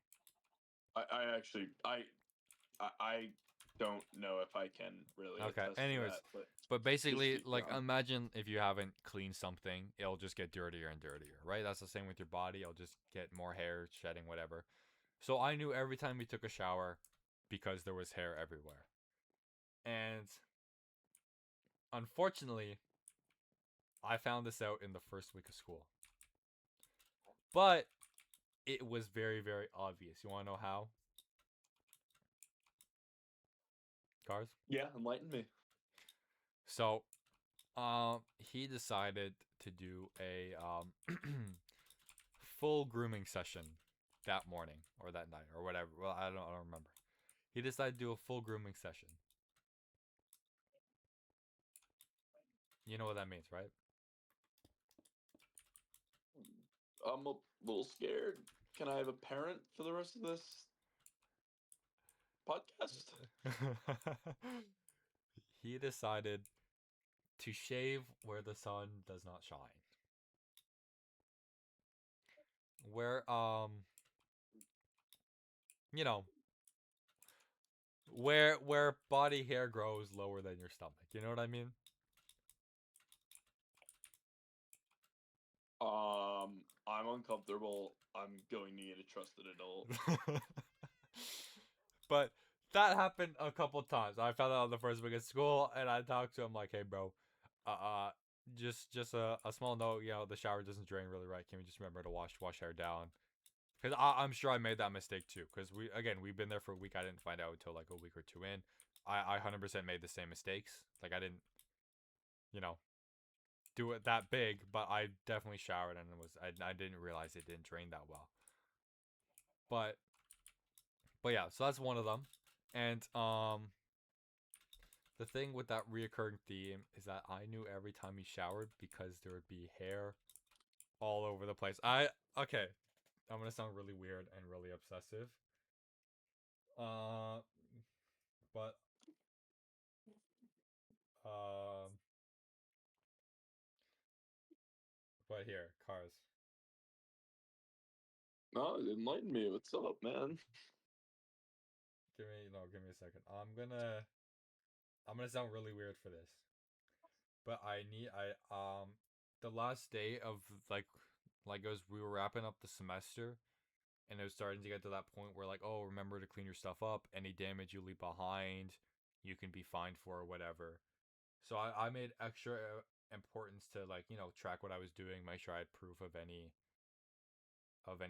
I actually I don't know if I can really Okay. attest to Anyways, that, but but just basically, keep like going. imagine if you haven't cleaned something, it'll just get dirtier and dirtier, right? That's the same with your body. It'll just get more hair, shedding, whatever. So I knew every time we took a shower because there was hair everywhere. And unfortunately, I found this out in the first week of school. But it was very, very obvious. You want to know how? Cars? Yeah, enlighten me. So, he decided to do a full grooming session that morning or that night or whatever. Well, I don't remember. He decided to do a full grooming session. You know what that means, right? I'm a little scared. Can I have a parent for the rest of this podcast? He decided to shave where the sun does not shine. Where you know, where body hair grows lower than your stomach. You know what I mean? I'm uncomfortable. I'm going to need a trusted adult. But that happened a couple times. I found out on the first week of school, and I talked to him like, "Hey, bro, uh, uh just a small note. The shower doesn't drain really right. Can we just remember to wash hair down?" Because I'm sure I made that mistake too. Because we've been there for a week. I didn't find out until like a week or two in. I 100% made the same mistakes. Like I didn't, you know, do it that big, but I definitely showered and I didn't realize it didn't drain that well. But yeah, so that's one of them. And the thing with that reoccurring theme is that I knew every time he showered because there would be hair all over the place. Okay, I'm gonna sound really weird and really obsessive. Uh, but um, but here, Cars. No, enlighten me. What's up, man? Give me a second. I'm gonna sound really weird for this, but the last day of like like it was we were wrapping up the semester and it was starting to get to that point where like, oh, remember to clean your stuff up. Any damage you leave behind, you can be fined for or whatever. So I made extra importance to like track what I was doing, make sure I had proof of any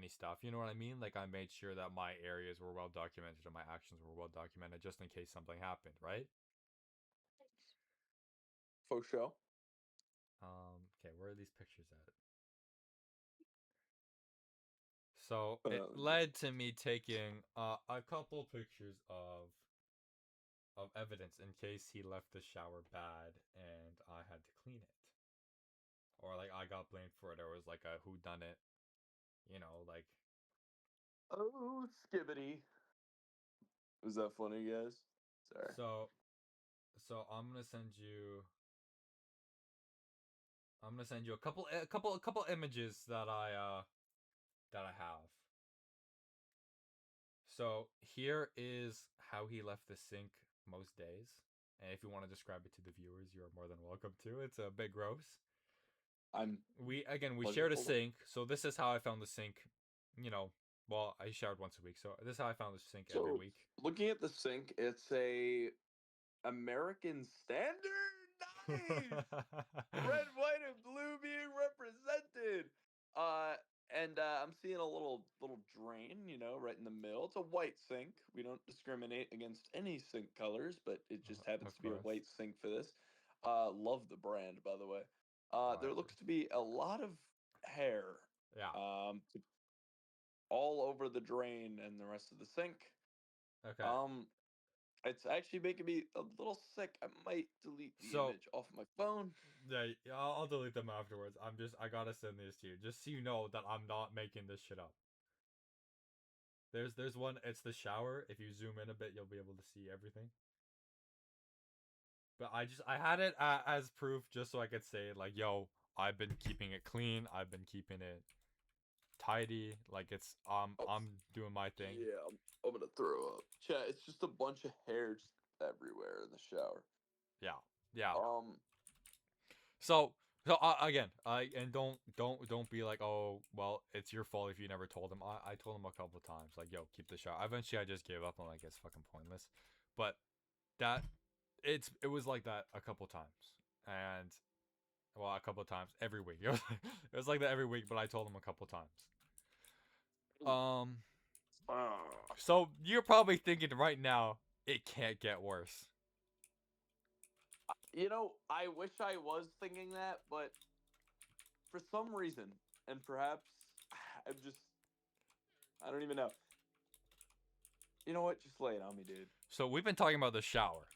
stuff. You know what I mean? Like I made sure that my areas were well documented and my actions were well documented, just in case something happened. Right? For show. Okay, where are these pictures at? So it Oh, led to me taking a couple pictures of evidence in case he left the shower bad and I had to clean it. Or like I got blamed for it or it was like a who done it, like oh, skibbity. Was that funny, guys? Sorry. so I'm gonna send you a couple images that I have. So here is how he left the sink most days. And if you want to describe it to the viewers, you are more than welcome to. It's a bit gross. I'm We shared a pleasurable. sink, so this is how I found the sink. You know, well, I showered once a week, so this is how I found the sink every So week. looking at the sink, it's a American Standard. Nice. Red, white, and blue being represented. Uh, and I'm seeing a little drain, right in the middle. It's a white sink. We don't discriminate against any sink colors, but it just happens Of to be a course. white sink for this. Love the brand, by the way. Oh, I There looks to be a lot of hair, yeah. um, all over the drain and the rest of the sink. Okay. Um, it's actually making me a little sick. I might delete the So image off my phone. yeah, I'll delete them afterwards. I gotta send these to you, just so you know that I'm not making this shit up. There's one. It's the shower. If you zoom in a bit, you'll be able to see everything. But I had it as proof just so I could say like, yo, I've been keeping it clean. I've been keeping it tidy. Like it's Oh, I'm doing my thing. yeah, I'm gonna throw up. Chat, it's just a bunch of hair just everywhere in the shower. Yeah, yeah. Um, So again, and don't be like, oh well, it's your fault if you never told him. I told him a couple times like, yo, keep the shower. Eventually, I just gave up. I'm like, it's fucking pointless. But that it was like that a couple times, and well, a couple times every week. It was like that every week, but I told him a couple times. Um, uh, so you're probably thinking right now, it can't get worse. I wish I was thinking that, but for some reason, and perhaps I'm just, I don't even know. You know what? Just lay it on me, dude. So we've been talking about the shower.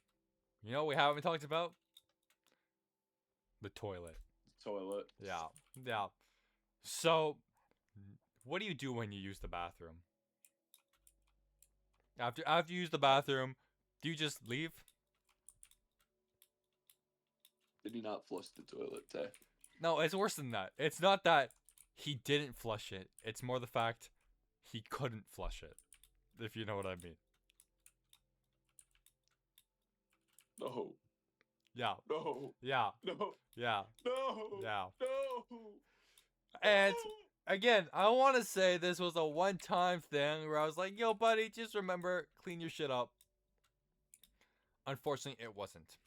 You know what we haven't talked about? The toilet. Toilet. Yeah, yeah. So, what do you do when you use the bathroom? After you use the bathroom, do you just leave? Did he not flush the toilet, Tay? No, it's worse than that. It's not that he didn't flush it. It's more the fact he couldn't flush it. If you know what I mean. No, Yeah, no, yeah, no, yeah, no, yeah. no. And again, I want to say this was a one-time thing where I was like, "Yo, buddy, just remember, clean your shit up." Unfortunately, it wasn't.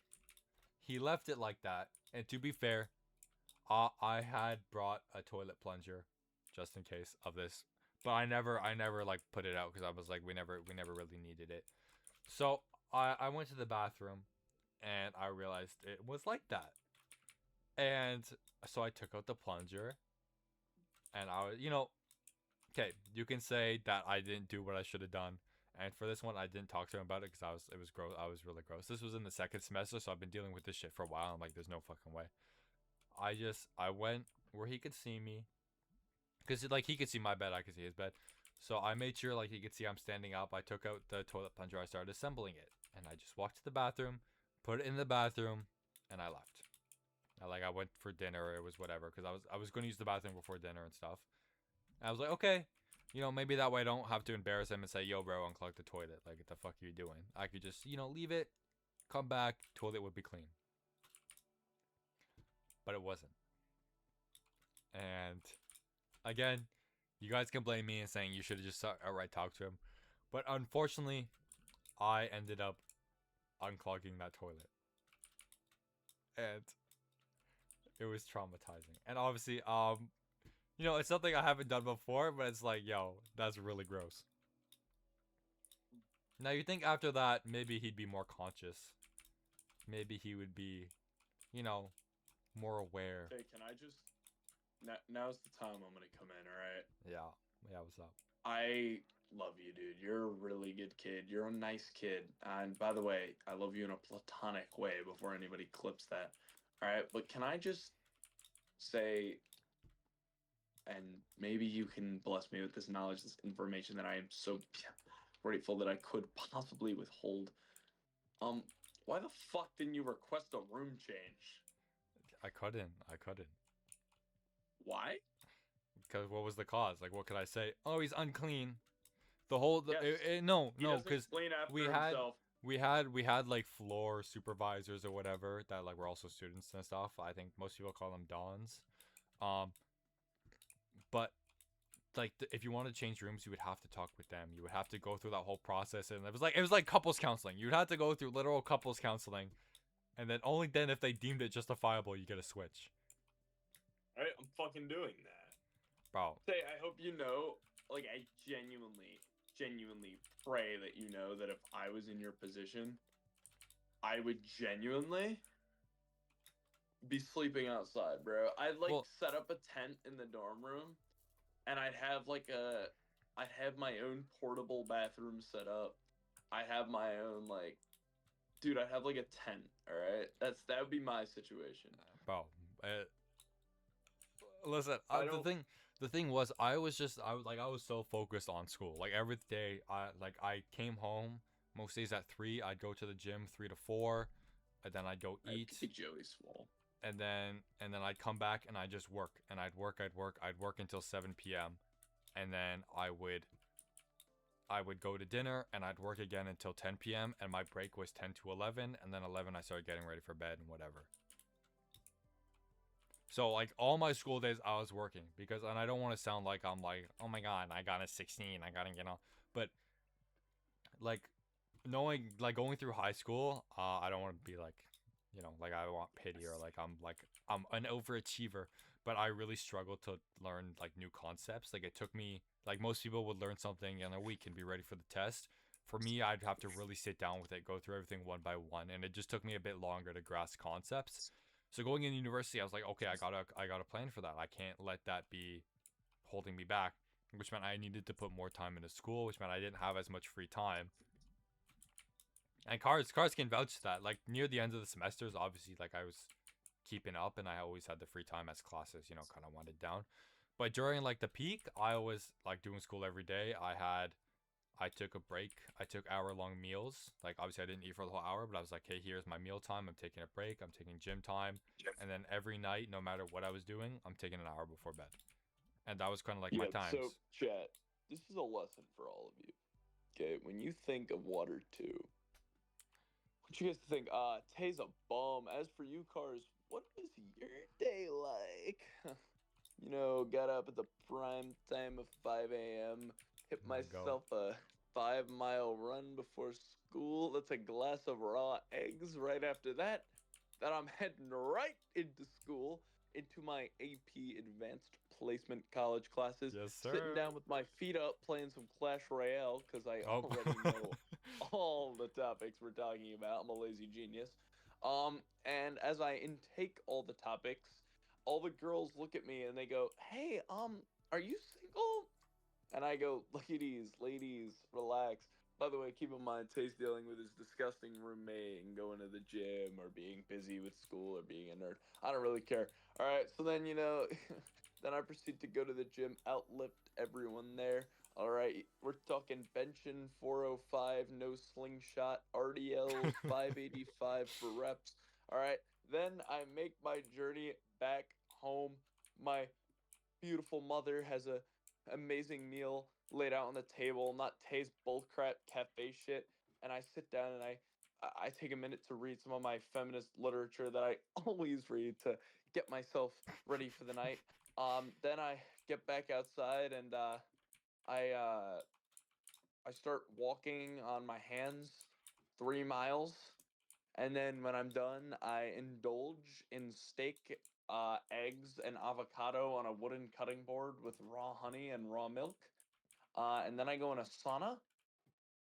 He left it like that. And to be fair, I had brought a toilet plunger just in case of this, but I never like put it out because I was like, we never really needed it. So I went to the bathroom and I realized it was like that. And so I took out the plunger and I was, okay, you can say that I didn't do what I should have done. And for this one, I didn't talk to him about it because it was gross. I was really gross. This was in the second semester, so I've been dealing with this shit for a while. I'm like, there's no fucking way. I went where he could see me, because like he could see my bed, I could see his bed. So I made sure like he could see I'm standing up. I took out the toilet plunger. I started assembling it, and I just walked to the bathroom, put it in the bathroom, and I left. I went for dinner. It was whatever because I was going to use the bathroom before dinner and stuff. And I was like, okay, maybe that way I don't have to embarrass him and say, yo, bro, unclog the toilet. Like, what the fuck are you doing? I could just leave it, come back, toilet would be clean. But it wasn't. And again, you guys can blame me and saying you should have just outright talked to him. But unfortunately, I ended up unclogging that toilet. And it was traumatizing. And obviously, it's something I haven't done before, but it's like, yo, that's really gross. Now you think after that, maybe he'd be more conscious. Maybe he would be, you know, more aware. Hey, can I just now's the time I'm gonna come in, all right? Yeah. Yeah, what's up? I love you, dude. You're a really good kid. You're a nice kid. And by the way, I love you in a platonic way before anybody clips that. All right, but can I just say, and maybe you can bless me with this knowledge, this information that I am so grateful that I could possibly withhold. Um, why the fuck didn't you request a room change? I couldn't. I couldn't. Why? Because what was the cause? Like, what could I say? Oh, he's unclean. Yes. no, He no, doesn't because explain we after had himself. we had like floor supervisors or whatever that like were also students and stuff. I think most people call them dons. Um, but like if you want to change rooms, you would have to talk with them. You would have to go through that whole process, and it was like couples counseling. You'd have to go through literal couples counseling, and then only then, if they deemed it justifiable, you get a switch. Right? I'm fucking doing that. Bro, Say, I hope you know, like, I genuinely pray that you know that if I was in your position, I would genuinely be sleeping outside, bro. I'd like well, set up a tent in the dorm room, and I'd have my own portable bathroom set up. I have my own like, dude, I'd have like a tent. All right, that would be my situation. bro, uh, listen, I don't. the thing was, I was so focused on school. Like every day, I came home most days at 3. I'd go to the gym 3 to 4, and then I'd go It eat, could be Joey Swole. and then I'd come back and I'd just work, and I'd work until 7 p.m., and then I would go to dinner and I'd work again until 10 p.m., and my break was 10 to 11, and then 11 I started getting ready for bed and whatever. So like all my school days I was working, because, and I don't want to sound like I'm like, oh my god, I got a 16, I got to, but like knowing, like going through high school, I don't want to be like, like I want pity, or like I'm an overachiever, but I really struggled to learn like new concepts. Like it took me, like most people would learn something in a week and be ready for the test. For me, I'd have to really sit down with it, go through everything one by one, and it just took me a bit longer to grasp concepts. So going into university, I was like, okay, I gotta plan for that. I can't let that be holding me back, which meant I needed to put more time into school, which meant I didn't have as much free time. And Kars can vouch to that. Like near the end of the semesters, obviously, like I was keeping up, and I always had the free time as classes, kind of winded down. But during like the peak, I was like doing school every day. I took a break. I took hour-long meals. Like obviously, I didn't eat for the whole hour, but I was like, hey, here's my meal time. I'm taking a break. I'm taking gym time, and then every night, no matter what I was doing, I'm taking an hour before bed, and that was kind of like my Yeah. So, times. chat. This is a lesson for all of you. Okay, when you think of Water 2, what you guys think? Tay's a bum. As for you, Cars, what was your day like? Got up at the prime time of 5 a.m., hit My goat. myself a 5 mile run before school. That's a glass of raw eggs right after that. Then I'm heading right into school, into my AP Advanced Placement College classes, Yes, sitting sir. down with my feet up, playing some Clash Royale, because I Oh. already know all the topics we're talking about. I'm a lazy genius. And as I intake all the topics, all the girls look at me and they go, "Hey, are you single?" And I go, "Ladies, ladies, relax." By the way, keep in mind, Tay's dealing with his disgusting roommate and going to the gym or being busy with school or being a nerd. I don't really care. All right, so then, then I proceed to go to the gym, outlift everyone there. All right, we're talking benching 405, no slingshot, RDLs 585 for reps. All right, then I make my journey back home. My beautiful mother has a amazing meal laid out on the table, not Tay's bullcrap cafe shit. And I sit down and I take a minute to read some of my feminist literature that I always read to get myself ready for the night. Then I get back outside and I uh, I start walking on my hands 3 miles. And then when I'm done, I indulge in steak, eggs, and avocado on a wooden cutting board with raw honey and raw milk. And then I go in a sauna.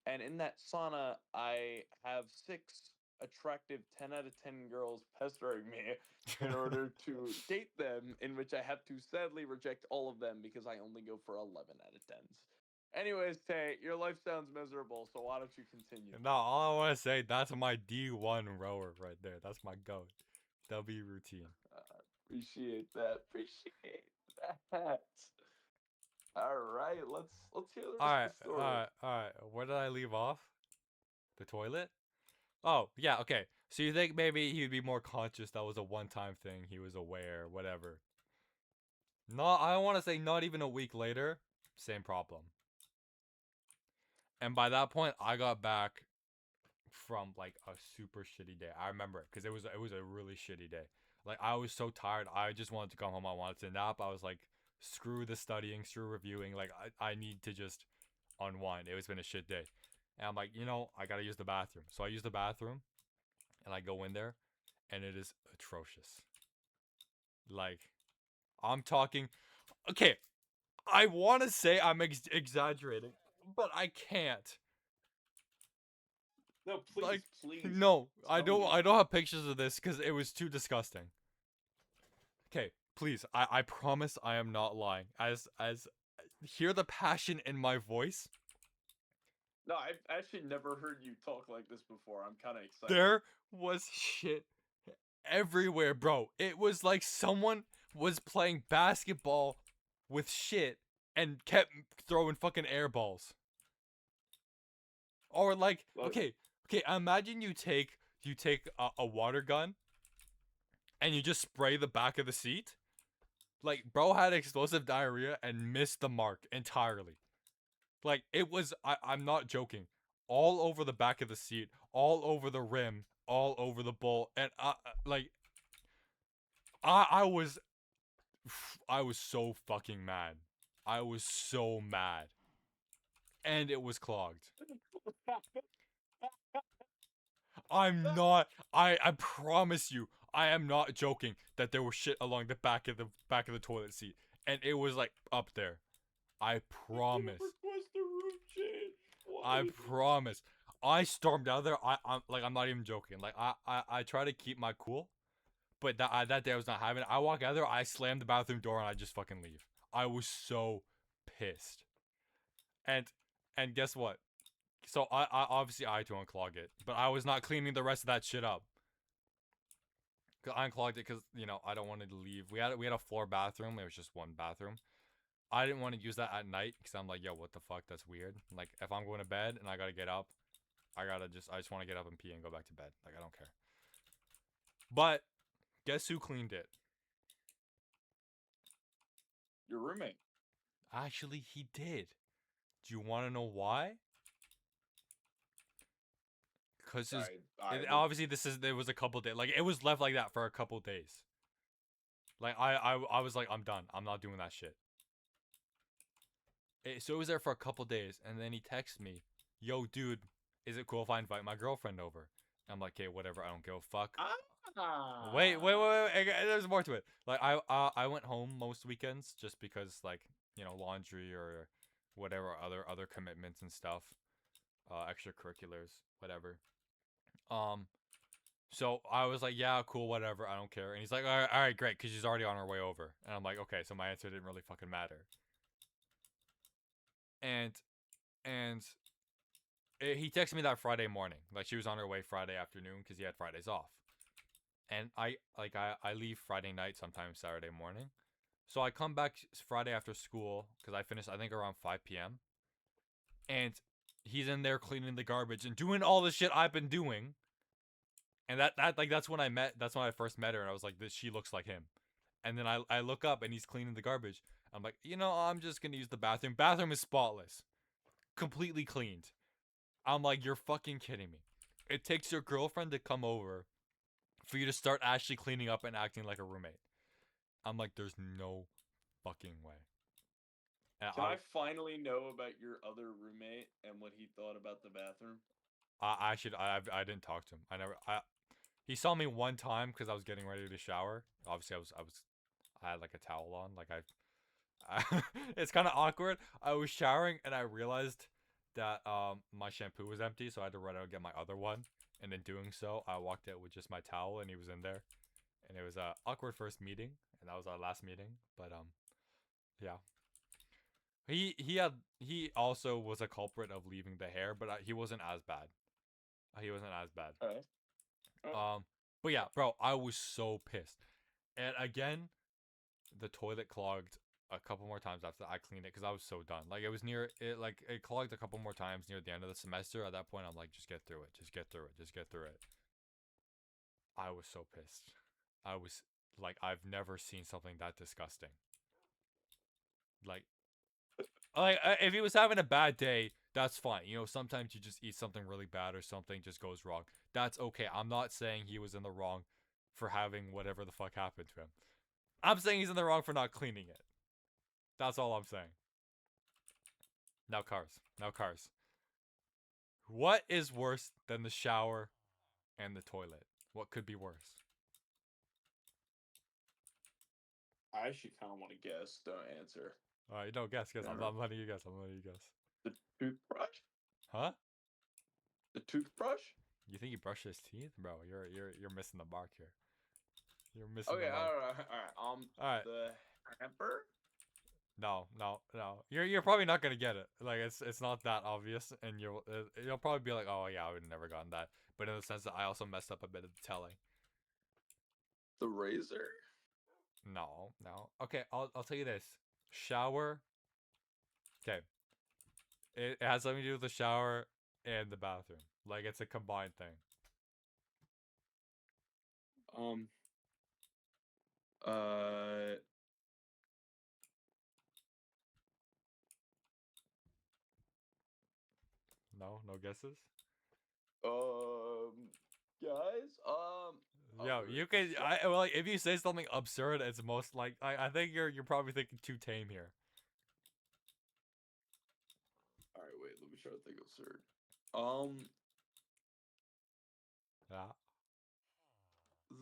And in that sauna, I have six attractive 10 out of 10 girls pestering me in order to date them, in which I have to sadly reject all of them because I only go for 11 out of 10s. Anyways, Tay, your life sounds miserable, so why don't you continue? No, all I want to say, that's my D1 rower right there. That's my goat. W routine. Appreciate that. Appreciate that. All right, let's hear the All rest right, of the all story. right, all right. Where did I leave off? The toilet? Oh, yeah, okay. So you think maybe he'd be more conscious that was a one-time thing, he was aware, whatever. Not, I want to say not even a week later, same problem. And by that point, I got back from like a super shitty day. I remember it because it was a really shitty day. Like I was so tired. I just wanted to come home. I wanted to nap. I was like, screw the studying, screw reviewing. Like I need to just unwind. It was been a shit day. And I'm like, I gotta use the bathroom. So I use the bathroom and I go in there and it is atrocious. Like I'm talking okay, I want to say I'm exaggerating, but I can't. No, please, Like please no, I tell don't me. I don't have pictures of this cuz it was too disgusting. Okay, please. I promise I am not lying. As hear the passion in my voice. No, I've actually never heard you talk like this before. I'm kind of excited. There was shit everywhere, bro. It was like someone was playing basketball with shit and kept throwing fucking air balls. Or like, Look, okay, imagine you take a water gun and you just spray the back of the seat. Like, bro had explosive diarrhea and missed the mark entirely. Like, it was, I'm not joking, all over the back of the seat, all over the rim, all over the bowl, and like, I was, I was so fucking mad. I was so mad, and it was clogged. I'm not. I promise you, I am not joking that there was shit along the back of the toilet seat, and it was like up there. I I'm gonna promise. request a room change. I Why? promise. I stormed out of there. I'm not even joking. Like I try to keep my cool, but that day I was not having it. I walk out of there. I slam the bathroom door and I just fucking leave. I was so pissed. And and guess what? So I obviously I had to unclog it, but I was not cleaning the rest of that shit up. Cause I unclogged it because I don't want to leave. We had a floor bathroom. It was just one bathroom. I didn't want to use that at night because I'm like, yo, what the fuck? That's weird. Like if I'm going to bed and I gotta get up, I just want to get up and pee and go back to bed. Like I don't care. But guess who cleaned it? Your roommate. Actually, he did. Do you want to know why? Cause I would. obviously there was a couple days. Like it was left like that for a couple days. Like I was like, I'm done. I'm not doing that shit. So it was there for a couple days, and then he texts me, "Yo, dude, is it cool if I invite my girlfriend over?" I'm like, "Okay, whatever. I don't give a fuck." Wait. There's more to it. Like I went home most weekends just because like laundry or whatever other commitments and stuff, extracurriculars, whatever. Um, so I was like, yeah, cool, whatever, I don't care. And he's like, all right, great, because she's already on her way over. And I'm like, okay, so my answer didn't really fucking matter. And and he texted me that Friday morning, like she was on her way Friday afternoon because he had Fridays off. And I leave Friday night, sometimes Saturday morning. So I come back Friday after school because I finished I think around 5 p.m. And he's in there cleaning the garbage and doing all the shit I've been doing. And that's when I first met her and I was like, this she looks like him. And then I look up and he's cleaning the garbage. I'm like, I'm just gonna use the bathroom. Bathroom is spotless. Completely cleaned. I'm like, you're fucking kidding me. It takes your girlfriend to come over for you to start actually cleaning up and acting like a roommate. I'm like, there's no fucking way. And Can I finally know about your other roommate and what he thought about the bathroom? I didn't talk to him. He saw me one time because I was getting ready to shower. Obviously, I had like a towel on. Like it's kind of awkward. I was showering and I realized that my shampoo was empty, so I had to run out and get my other one. And in doing so, I walked out with just my towel, and he was in there. And it was a awkward first meeting, and that was our last meeting. But yeah. He also was a culprit of leaving the hair, but he wasn't as bad. He wasn't as bad. All right. Um, but yeah, bro, I was so pissed. And again, the toilet clogged a couple more times after I cleaned it because I was so done. Like it was near it, like it clogged a couple more times near the end of the semester. At that point, I'm like, just get through it, just get through it, just get through it. I was so pissed. I was like, I've never seen something that disgusting. Like if he was having a bad day, That's fine. You know, sometimes you just eat something really bad or something just goes wrong. That's okay. I'm not saying he was in the wrong for having whatever the fuck happened to him. I'm saying he's in the wrong for not cleaning it. That's all I'm saying. Now, Kars. Now, Kars. What is worse than the shower and the toilet? What could be worse? I actually kind of want to guess. Don't answer. All right, no, guess. Never. I'm letting you guess. I'm letting you guess. The toothbrush? Huh? The toothbrush? You think he brushed his teeth, bro? You're missing the mark here. You're missing Okay, the mark. all right. All right. The hamper? No, no, no. You're probably not gonna get it. Like it's not that obvious, and you'll probably be like, oh yeah, I would have never gotten that. But in the sense that I also messed up a bit of the telling. The razor? No, no. Okay, I'll tell you this. Shower. Okay, it has something to do with the shower and the bathroom. Like it's a combined thing. Um. Uh. No, no guesses. Guys. Yo, you can. Like if you say something absurd, it's most like I think you're probably thinking too tame here. All right, wait. Let me try to think absurd. Yeah.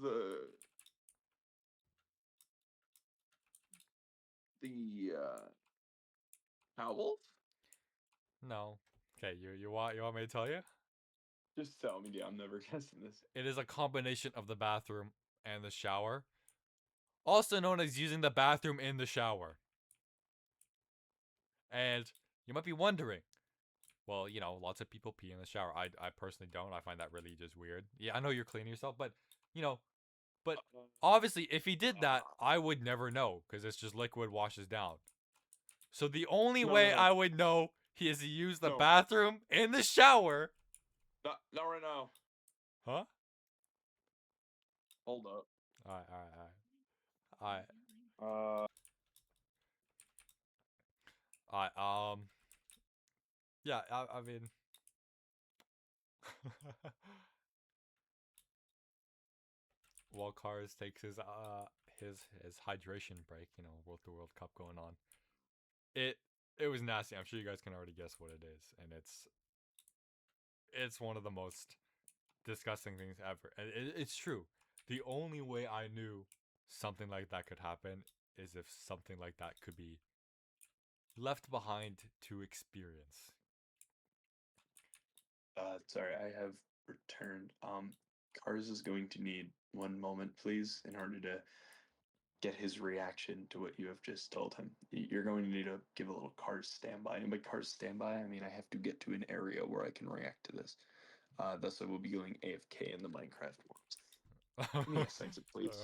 The the towels? No. Okay, you want me to tell you? Just tell me. Yeah, I'm never guessing this. It is a combination of the bathroom and the shower, also known as using the bathroom in the shower. And you might be wondering, well, you know, lots of people pee in the shower. I personally don't. I find that really just weird. Yeah, I know you're cleaning yourself, but you know, but obviously, if he did that, I would never know because it's just liquid washes down. So the only way No. I would know he is to use the No. bathroom in the shower. Not right now. Huh? Hold up. Alright. Uh. Alright, yeah, I mean while Kars takes his hydration break, you know, World Cup going on. It was nasty. I'm sure you guys can already guess what it is, and it's one of the most disgusting things ever. And it's true. The only way I knew something like that could happen is if something like that could be left behind to experience. Sorry, I have returned. Cars is going to need one moment, please, in order to get his reaction to what you have just told him. You're going to need to give a little Cars standby. And by Cars standby, I mean I have to get to an area where I can react to this. Thus, I will be going AFK in the Minecraft world. Give me a second, please.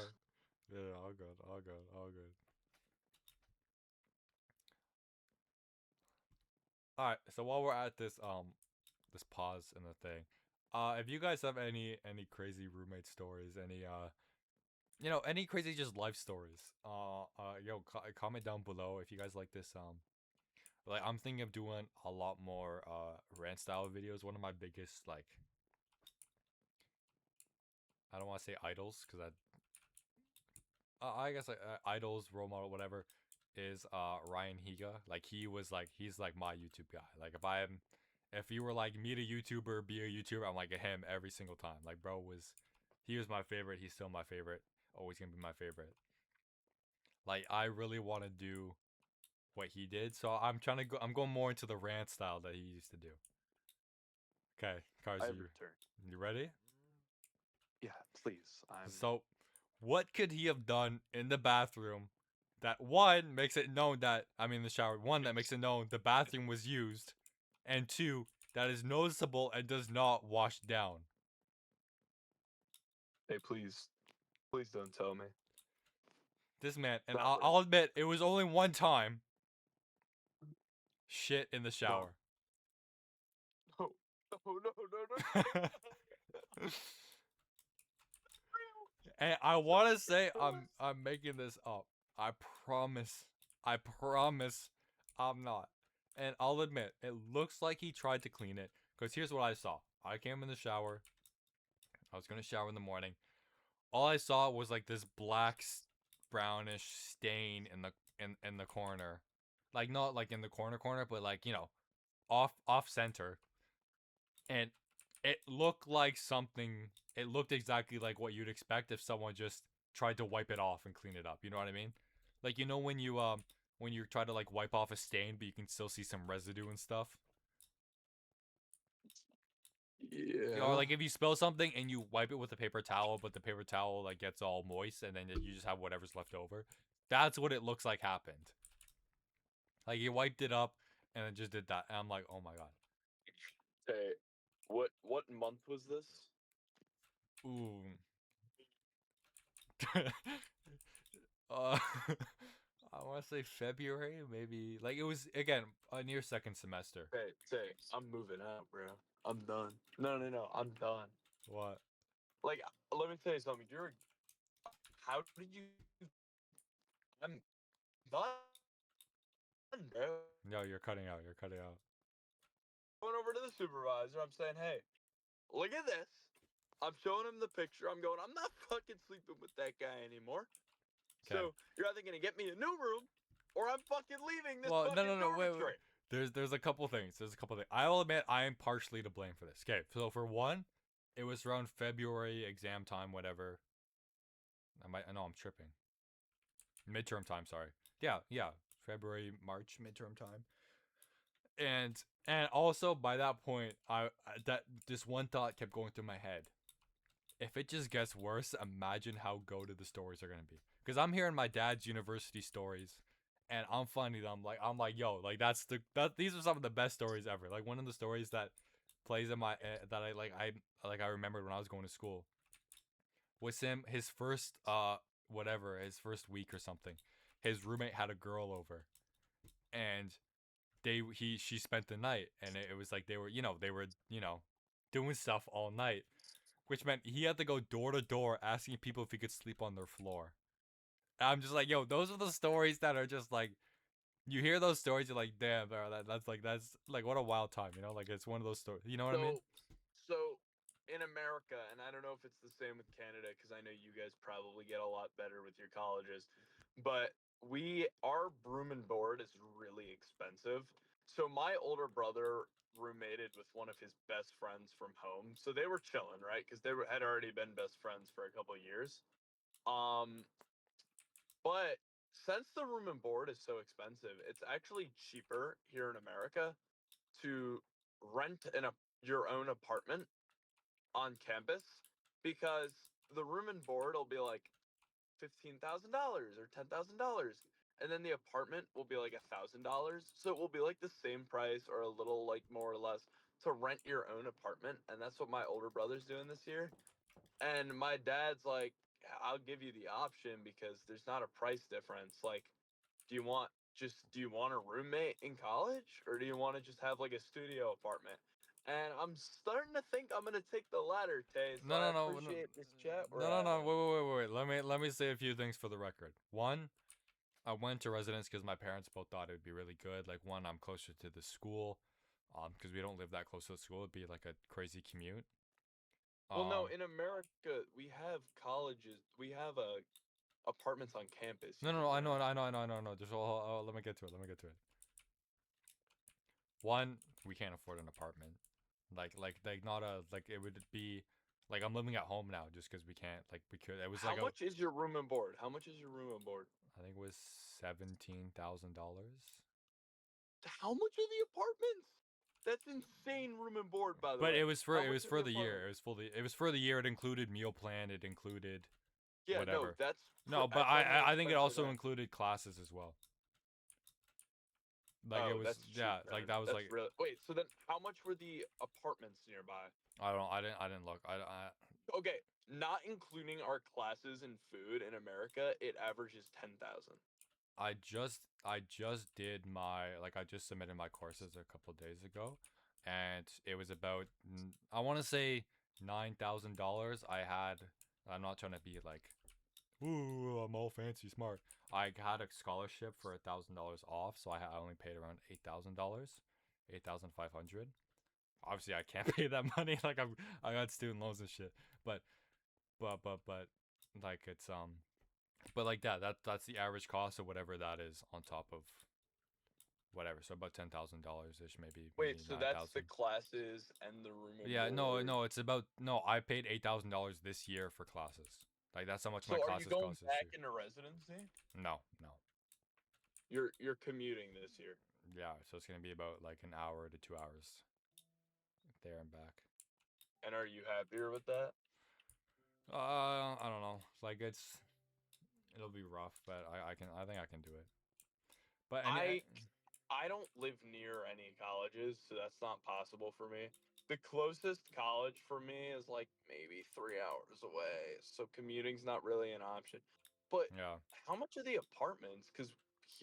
Yeah, all good, all good, all good. All right, so while we're at this pause in the thing, if you guys have any crazy roommate stories, any you know, any crazy just life stories, comment down below if you guys like this. Like I'm thinking of doing a lot more rant style videos. One of my biggest like, I don't want to say idols because I guess like idols, role model, whatever, is Ryan Higa. Like he's like my YouTube guy. Like if you were like meet a YouTuber, be a YouTuber, I'm like him every single time. Like bro he was my favorite. He's still my favorite. Always gonna be my favorite. Like I really want to do what he did, so I'm going more into the rant style that he used to do. Okay, Cars, I returned. you ready? Yeah, please. So, what could he have done in the bathroom that one makes it known that the shower, one that makes it known the bathroom was used, and two that is noticeable and does not wash down? Hey, please don't tell me. This man, and Not I'll admit it was only one time. Shit in the shower. No. No. And I want to say I'm making this up. I promise I'm not. And I'll admit, it looks like he tried to clean it. Because here's what I saw. I came in the shower. I was gonna shower in the morning. All I saw was like this black, brownish stain in the corner, like not like in the corner, but like off center, and it looked like something. It looked exactly like what you'd expect if someone just tried to wipe it off and clean it up. You know what I mean? Like when you try to like wipe off a stain, but you can still see some residue and stuff. Or Yeah. like if you spill something and you wipe it with a paper towel, but the paper towel like gets all moist, and then you just have whatever's left over. That's what it looks like happened. Like he wiped it up and then just did that. And I'm like, oh my god. Hey, what month was this? Ooh. uh, I want to say February, maybe. Like it was again near second semester. Hey, I'm moving out, bro. I'm done. No, I'm done. What? Like, let me tell you something. How did you? I'm done, bro. No, you're cutting out. You're cutting out. Going over to the supervisor. I'm saying, hey, look at this. I'm showing him the picture. I'm going, I'm not fucking sleeping with that guy anymore. Okay. So you're either gonna get me a new room, or I'm fucking leaving this Well, fucking no. Wait. dormitory. There's a couple things. There's a couple things. I will admit I am partially to blame for this. Okay, so for one, it was around February exam time, whatever. I know I'm tripping. Midterm time, sorry. Yeah. February, March midterm time. And also by that point, I that this one thought kept going through my head. If it just gets worse, imagine how goated the stories are gonna be. Because I'm hearing my dad's university stories, and I'm finding them I'm like, yo, like these are some of the best stories ever. Like one of the stories that plays in my that I remembered when I was going to school was his first his first week or something. His roommate had a girl over, and she spent the night, and it was like they were doing stuff all night, which meant he had to go door to door asking people if he could sleep on their floor. And I'm just like, yo, those are the stories that are just like, you hear those stories, you're like, damn, bro, that's like what a wild time, like it's one of those stories, you know what I mean? So in America, and I don't know if it's the same with Canada, because I know you guys probably get a lot better with your colleges, but our room and board is really expensive. So my older brother roommated with one of his best friends from home, so they were chilling, right? Because had already been best friends for a couple years. Um, but since the room and board is so expensive, it's actually cheaper here in America to rent your own apartment on campus, because the room and board will be like $15,000 or $10,000, and then the apartment will be like $1,000. So it will be like the same price or a little like more or less to rent your own apartment, and that's what my older brother's doing this year. And my dad's like, I'll give you the option because there's not a price difference. Like, do you want a roommate in college, or do you want to just have like a studio apartment? And I'm starting to think I'm gonna take the latter, Tay. So No, I no, no, no, appreciate this chat we're no. having. Wait. Let me say a few things for the record. One, I went to residence because my parents both thought it would be really good. Like one, I'm closer to the school, because we don't live that close to the school. It'd be like a crazy commute. Well, no, Um, in America we have colleges, we have apartments on campus. You no. know that. I know. Just let me get to it. Let me get to it. One, we can't afford an apartment. Like not a like it would be like I'm living at home now just because we can't like we could. It was How like much is your room and board? How much is your room and board? I think it was $17,000. How much are the apartments? That's insane room and board, by the But way. How it much was are for the the year. apartments? It was for the year. It included meal plan. It included Yeah, no, whatever. No, but that's on the I think it expensive also end. included classes as well. Like it Oh, was that's cheap, yeah. Like man. that was That's like really wait. So then, how much were the apartments nearby? I didn't look. Okay, not including our classes and food in America, it averages 10,000. I just did my I just submitted my courses a couple of days ago, and it was about I want to say $9,000. I'm not trying to be like ooh, I'm all fancy smart. I had a scholarship for $1,000 off, so I only paid around $8,000, 8,500. Obviously, I can't pay that money. Like I got student loans and shit. But but like it's but like that's the average cost of whatever that is on top of whatever. So about $10,000 ish, maybe Wait, so that's the 9,000. classes and the room and Yeah, no, board. no, it's about no. I paid $8,000 this year for classes. Like that's how much my So are you classes going cost this back year. into residency? No, no. You're commuting this year. Yeah, so it's gonna be about like an hour to 2 hours there and back. And are you happier with that? I don't know. Like it'll be rough, but I think I can do it. But any I I don't live near any colleges, so that's not possible for me. The closest college for me is like maybe 3 hours away, so commuting's not really an option. But yeah. how much are the apartments? Because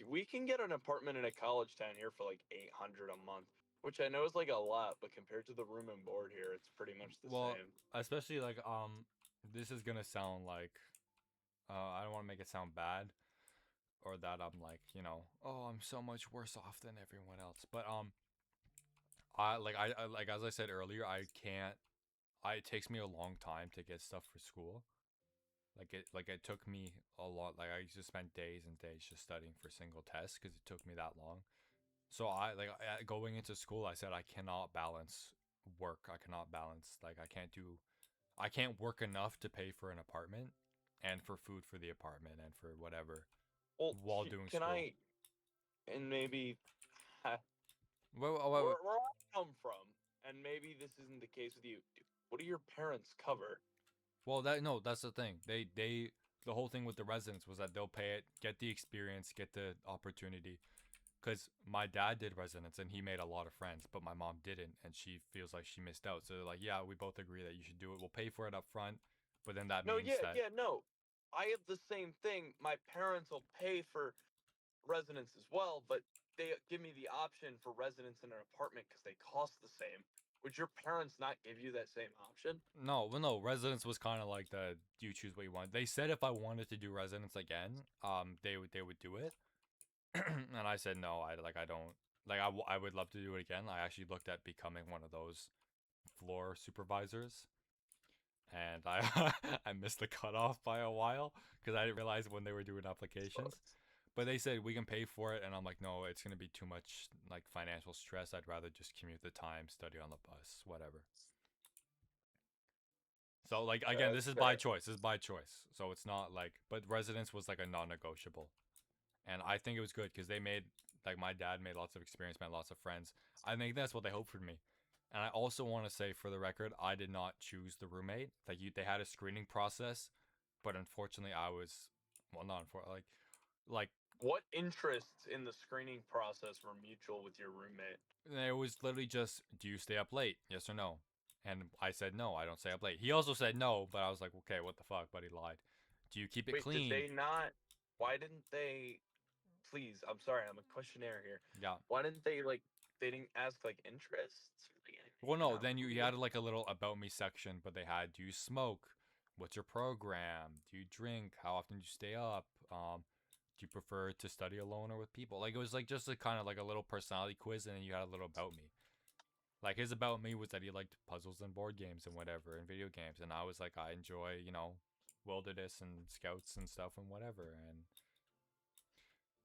we can get an apartment in a college town here for like 800 a month, which I know is like a lot, but compared to the room and board here, it's pretty much the Well, same. especially like this is gonna sound like I don't want to make it sound bad or that I'm like oh I'm so much worse off than everyone else. But I like as I said earlier, I can't. It takes me a long time to get stuff for school. It took me a lot. Like I used to spend days and days just studying for single tests because it took me that long. So going into school, I said I cannot balance work. I cannot balance I can't work enough to pay for an apartment and for food for the apartment and for whatever Well, while doing can school. I, and maybe Wait. where I come from, and maybe this isn't the case with you. What do your parents cover? Well, that's the thing. The whole thing with the residents was that they'll pay it, get the experience, get the opportunity. Because my dad did residence and he made a lot of friends, but my mom didn't, and she feels like she missed out. So they're like, yeah, we both agree that you should do it. We'll pay for it up front, but then that No, means yeah, that yeah, no. I have the same thing. My parents will pay for residence as well, but they give me the option for residence in an apartment because they cost the same. Would your parents not give you that same option? no, residence was kind of like the you choose what you want. They said if I wanted to do residence again, they would do it, and I said no. I don't I would love to do it again. I actually looked at becoming one of those floor supervisors, and I I missed the cutoff by a while because I didn't realize when they were doing applications. Sucks. But they said we can pay for it, and I'm like, no, it's gonna be too much like financial stress. I'd rather just commute the time, study on the bus, whatever. So like again, That's this is by fair. choice. This is by choice. So it's not like, but residence was like a non-negotiable, and I think it was good because they made like my dad made lots of experience, met lots of friends. I think that's what they hoped for me. And I also want to say for the record, I did not choose the roommate. They had a screening process, but unfortunately, I was well, not unfortunately, like What interests in the screening process were mutual with your roommate? it was literally just, do you stay up late? Yes or no? And I said no, I don't stay up late. He also said no, but I was like, okay, what the fuck? But he lied. Do you keep it Wait, did clean? they not? Why didn't they? Please, I'm sorry, I'm a questionnaire here. Yeah. Why didn't they like? They didn't ask like interests or like Well, anything no. about Then you roommates. had like a little about me section, but they had, do you smoke? What's your program? Do you drink? How often do you stay up? Do you prefer to study alone or with people? Like it was like just a kind of like a little personality quiz, and then you had a little about me. Like his about me was that he liked puzzles and board games and whatever and video games, and I was like, I enjoy wilderness and scouts and stuff and whatever. And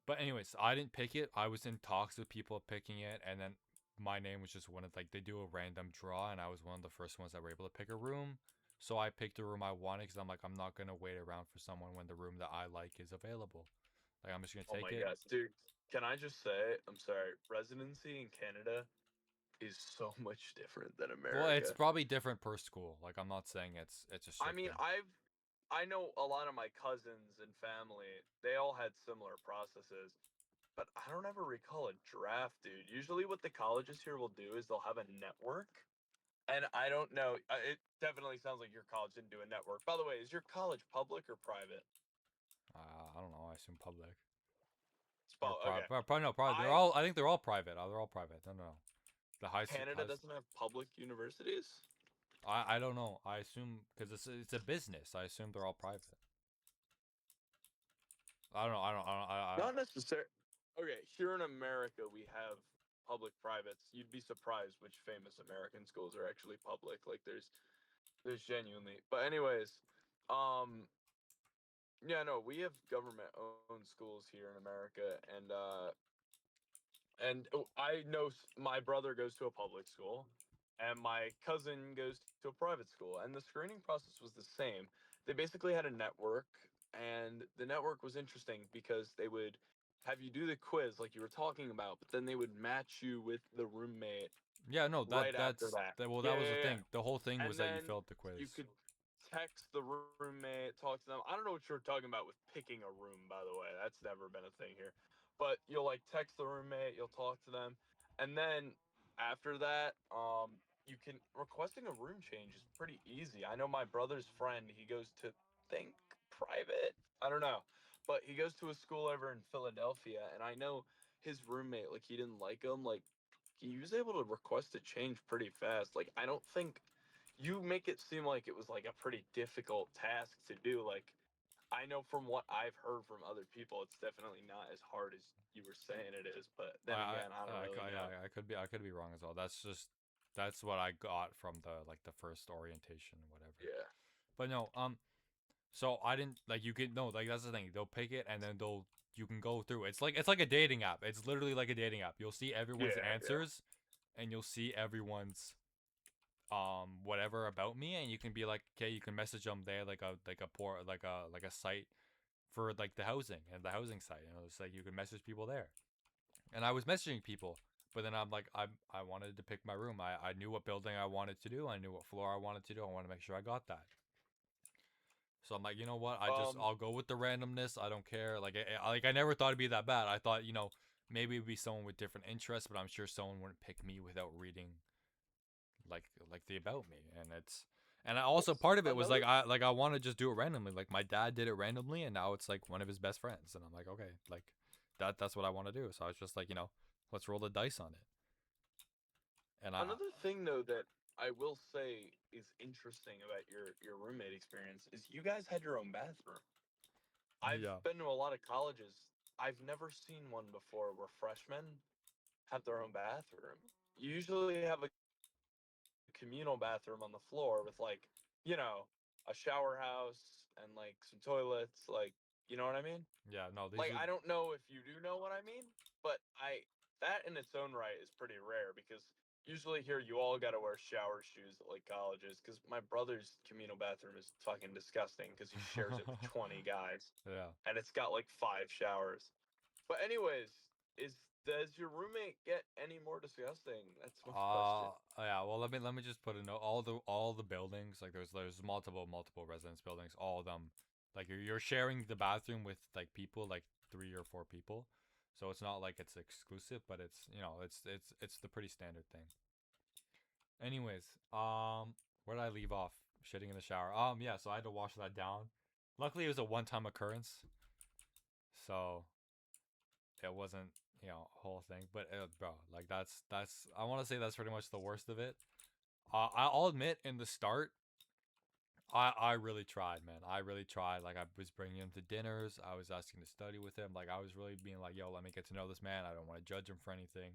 but anyways, I didn't pick it. I was in talks with people picking it, and then my name was just one of like they do a random draw, and I was one of the first ones that were able to pick a room. So I picked the room I wanted because I'm like, I'm not gonna wait around for someone when the room that I like is available. Like I'm just gonna Oh take my it. gosh, dude. Can I just say, I'm sorry, residency in Canada is so much different than Well, it's America. probably different per school. Like I'm not saying it's a I strict mean, thing. I know a lot of my cousins and family, they all had similar processes, but I don't ever recall a draft, dude. Usually what the colleges here will do is they'll have a network. And I don't know, it definitely sounds like your college didn't do a network. By the way, is your college public or private? I don't know. I assume public. Or Okay. private. Probably no, probably they're I all. I think they're all private. They're all private. No, no, no. The Canada doesn't have public universities? I don't know. I assume because it's a business. I assume they're all private. I don't know. I Not necessarily. Okay, here in America, we have public privates. You'd be surprised which famous American schools are actually public. Like, there's genuinely. But anyways, um, yeah, no, we have government-owned schools here in America, and I know my brother goes to a public school, and my cousin goes to a private school, and the screening process was the same. They basically had a network, and the network was interesting because they would have you do the quiz like you were talking about, but then they would match you with the roommate yeah, no, right after that. well, Yeah, that was the yeah, yeah. thing. The whole thing was And that you then filled the quiz. you could text the roommate, talk to them. I don't know what you're talking about with picking a room, by the way. That's never been a thing here. But you'll like text the roommate, you'll talk to them, and then after that, you can requesting a room change is pretty easy. I know my brother's friend, he goes to think private. I don't know. But he goes to a school over in Philadelphia, and I know his roommate, like he didn't like him, like he was able to request a change pretty fast. Like I don't think you make it seem like it was like a pretty difficult task to do. Like I know from what I've heard from other people, it's definitely not as hard as you were saying it is. But then again, I don't really know. I could be wrong as well. That's what I got from the like the first orientation, whatever. Yeah, But no, so I didn't like you can no like that's the thing. They'll pick it and then they'll you can go through. It's like a dating app. It's literally like a dating app. You'll see everyone's yeah, yeah. answers, and you'll see everyone's whatever about me, and you can be like okay, you can message them there like a poor like a site for like the housing and the housing site. You know, it's like you can message people there. And I was messaging people, but then I'm like I wanted to pick my room. I knew what building I wanted to do. I knew what floor I wanted to do. I wanted to make sure I got that. So I'm like, you know what? Um, I'll go with the randomness. I don't care. Like I never thought it'd be that bad. I thought maybe it'd be someone with different interests, but I'm sure someone wouldn't pick me without reading like the about me. And I also that's part of it was another. like I want to just do it randomly. Like my dad did it randomly, and now it's like one of his best friends, and I'm like okay, like that's what I want to do. So I was just like let's roll the dice on it. And I Another thing though that I will say is interesting about your roommate experience is you guys had your own bathroom. I've yeah been to a lot of colleges. I've never seen one before where freshmen have their own bathroom. You usually have a communal bathroom on the floor with like, you know, a shower house and like some toilets, like, you know what I mean? yeah no these Like are I don't know if you do know what I mean, but I that in its own right is pretty rare because usually here you all got to wear shower shoes at like colleges cuz my brother's communal bathroom is fucking disgusting cuz he shares it with 20 guys yeah. and it's got like 5 showers. But anyways, is does your roommate get any more disgusting? That's my question. Yeah. Well, let me just put a note. All the buildings, like there's multiple residence buildings. All of them, like you're sharing the bathroom with like people, like 3 or 4 people. So it's not like it's exclusive, but it's it's the pretty standard thing. Anyways, where did I leave off? Shitting in the shower. Yeah. So I had to wash that down. Luckily, it was a one-time occurrence, so it wasn't a whole thing. But bro, like that's I want to say that's pretty much the worst of it. I'll admit in the start, I really tried, man. I really tried. Like I was bringing him to dinners. I was asking to study with him. Like I was really being like, yo, let me get to know this man. I don't want to judge him for anything.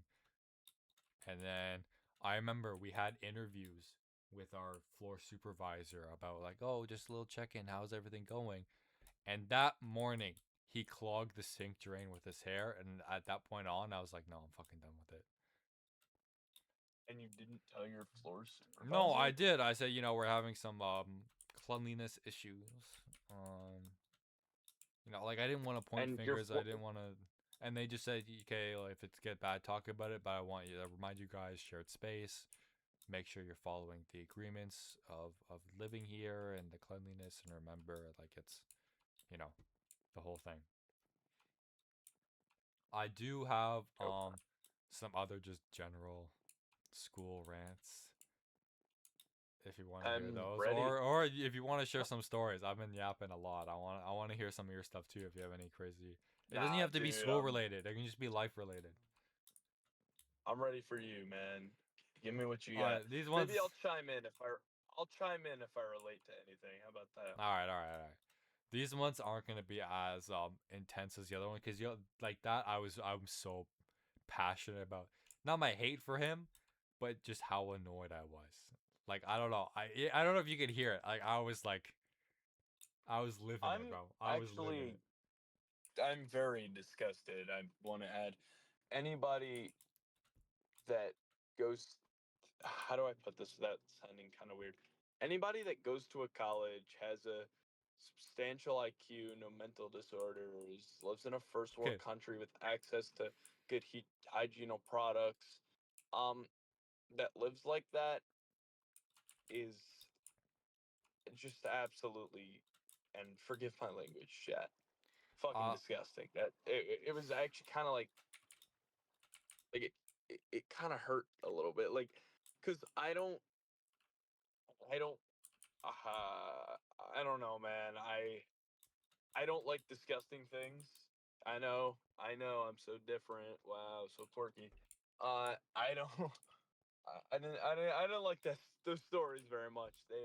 And then I remember we had interviews with our floor supervisor about like, oh, just a little check-in. How's everything going? And that morning, he clogged the sink drain with his hair. And at that point on, I was like, no, I'm fucking done with it. And you didn't tell your floor No, I supervisor? did. I said, we're having some cleanliness issues. Like I didn't want to point And your fingers. I floor didn't want to. And they just said, okay, well, if it's get bad, talk about it. But I want you to remind you guys, shared space. Make sure you're following the agreements of living here and the cleanliness. And remember, like it's, you know, the whole thing. I do have okay. some other just general school rants if you want to hear I'm those, ready. or if you want to share Uh, some stories. I've been yapping a lot. I want to hear some of your stuff too. If you have any crazy, it doesn't even Nah, have to be dude, school related. It can just be life related. I'm ready for you, man. Give me what you All got. right, these Maybe ones. I'll chime in if I relate to anything. How about that? All right, all right, all right. these ones aren't gonna be as intense as the other one because you know, like that I'm so passionate about not my hate for him, but just how annoyed I was. Like I don't know, I don't know if you could hear it. Like I was living it, I'm bro. I was living actually it. I'm very disgusted. I want to add anybody that goes how do I put this without sounding kind of weird? Anybody that goes to a college, has a substantial IQ, no mental disorders, lives in a first world Okay, country with access to good heat hygienal products, um, that lives like that is just absolutely, and forgive my language, chat, fucking uh, disgusting. That it was actually kind of like it kind of hurt a little bit, like, cause I don't uh, I don't know, man. I don't like disgusting things. I know, I'm so different. Wow, so quirky. I don't, I didn't like those stories very much. They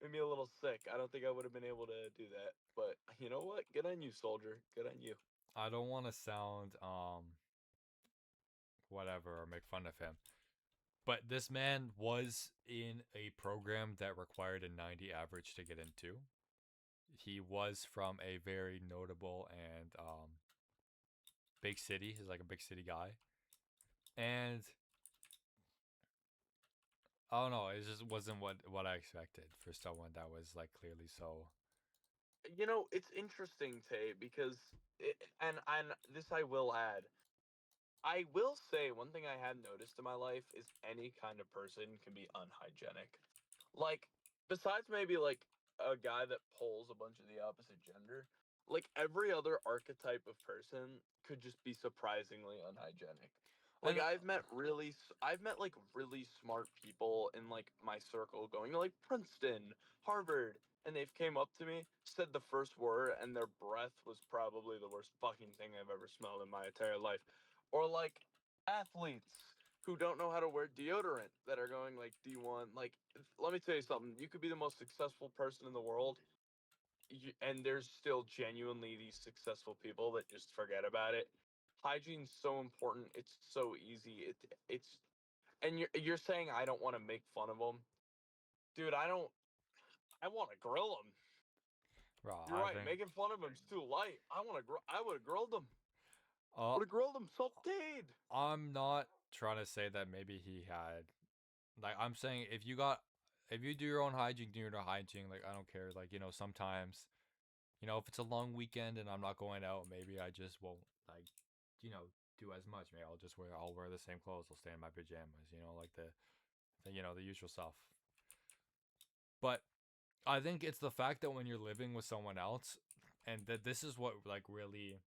made me a little sick. I don't think I would have been able to do that. But you know what? Good on you, soldier. Good on you. I don't want to sound whatever or make fun of him, but this man was in a program that required a 90 average to get into. He was from a very notable and big city. He's like a big city guy, and I don't know. It just wasn't what I expected for someone that was like clearly so. You know, it's interesting, Tay, because and this I will add. I will say one thing I have noticed in my life is any kind of person can be unhygienic. Like, besides maybe like a guy that pulls a bunch of the opposite gender, like every other archetype of person could just be surprisingly unhygienic. Like And I've met like really smart people in like my circle going to like Princeton, Harvard, and they've came up to me, said the first word, and their breath was probably the worst fucking thing I've ever smelled in my entire life. Or like athletes who don't know how to wear deodorant that are going like D1. Like, let me tell you something. You could be the most successful person in the world, and there's still genuinely these successful people that just forget about it. Hygiene's so important. It's so easy. It's and you're saying I don't want to make fun of them, dude. I don't. I want to grill them. bro, You're I right. think Making fun of them's too light. I want to. I would have grilled them. uh, Would have grilled them. Sauteed. I'm not trying to say that maybe he had like I'm saying if you do your own hygiene, do your own hygiene. Like I don't care. Like sometimes if it's a long weekend and I'm not going out, maybe I just won't like do as much. Maybe I'll wear the same clothes. I'll stay in my pajamas. Like the usual stuff. But I think it's the fact that when you're living with someone else, and that this is what like really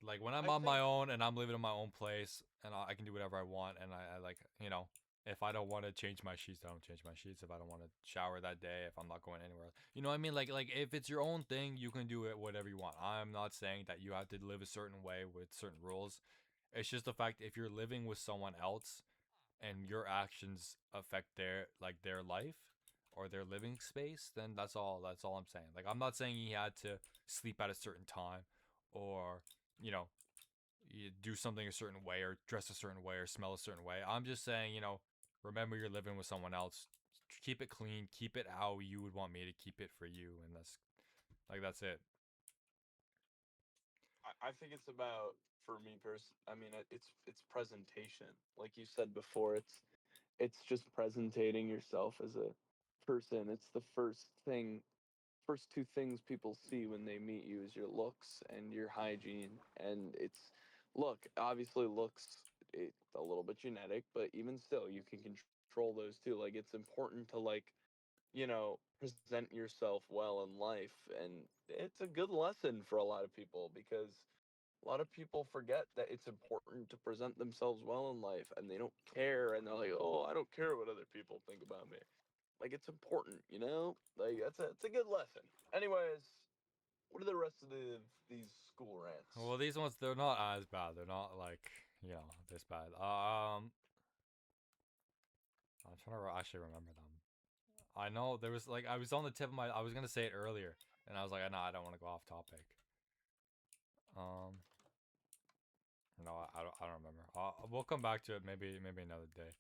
like when I'm I on my think own and I'm living in my own place and I can do whatever I want and I like if I don't want to change my sheets, I don't change my sheets. If I don't want to shower that day, if I'm not going anywhere, you know what I mean? Like if it's your own thing, you can do it whatever you want. I'm not saying that you have to live a certain way with certain rules. It's just the fact if you're living with someone else and your actions affect their life or their living space, then that's all I'm saying. Like I'm not saying he had to sleep at a certain time or you know you do something a certain way or dress a certain way or smell a certain way. I'm just saying, remember you're living with someone else. Keep it clean, keep it how you would want me to keep it for you, and that's it. I think it's about for me I mean, it's presentation. Like you said before, it's just presenting yourself as a person. It's the first two things people see when they meet you is your looks and your hygiene. And it's look, obviously looks it's a little bit genetic, but even still, you can control those too. Like it's important to like present yourself well in life. And it's a good lesson for a lot of people because a lot of people forget that it's important to present themselves well in life and they don't care and they're like, oh, I don't care what other people think about me. Like it's important, you know? Like it's a good lesson. Anyways, what are the rest of these school rants? Well, these ones they're not as bad. They're not like this bad. I'm trying to actually remember them. I know there was like I was on the tip of my. I was gonna say it earlier, and I was like, no, I don't want to go off topic. Um, no, I don't remember. We'll come back to it maybe another day.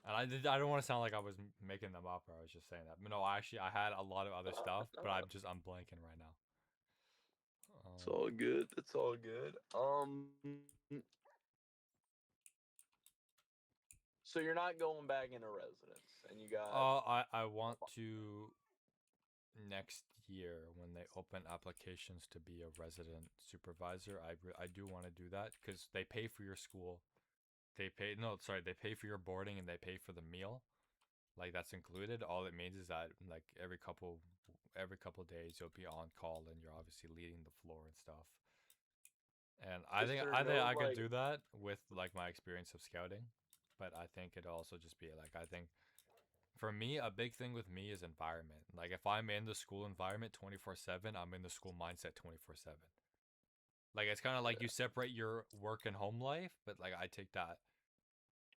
And I don't want to sound like I was making them up or I was just saying that. But no, actually, I had a lot of other stuff, but I'm blanking right now. It's all good. It's all good. So you're not going back into residence, and you got I want to next year when they open applications to be a resident supervisor. I do want to do that because they pay for your school. They pay no, sorry, they pay for your boarding and they pay for the meal. Like that's included. All it means is that like every couple days you'll be on call and you're obviously leading the floor and stuff. And is there I think no I could like do that with like my experience of scouting, but I think it'd also just be like I think for me a big thing with me is environment. Like if I'm in the school environment 24/7, I'm in the school mindset 24/7. Like it's kind of like you separate your work and home life, but like I take that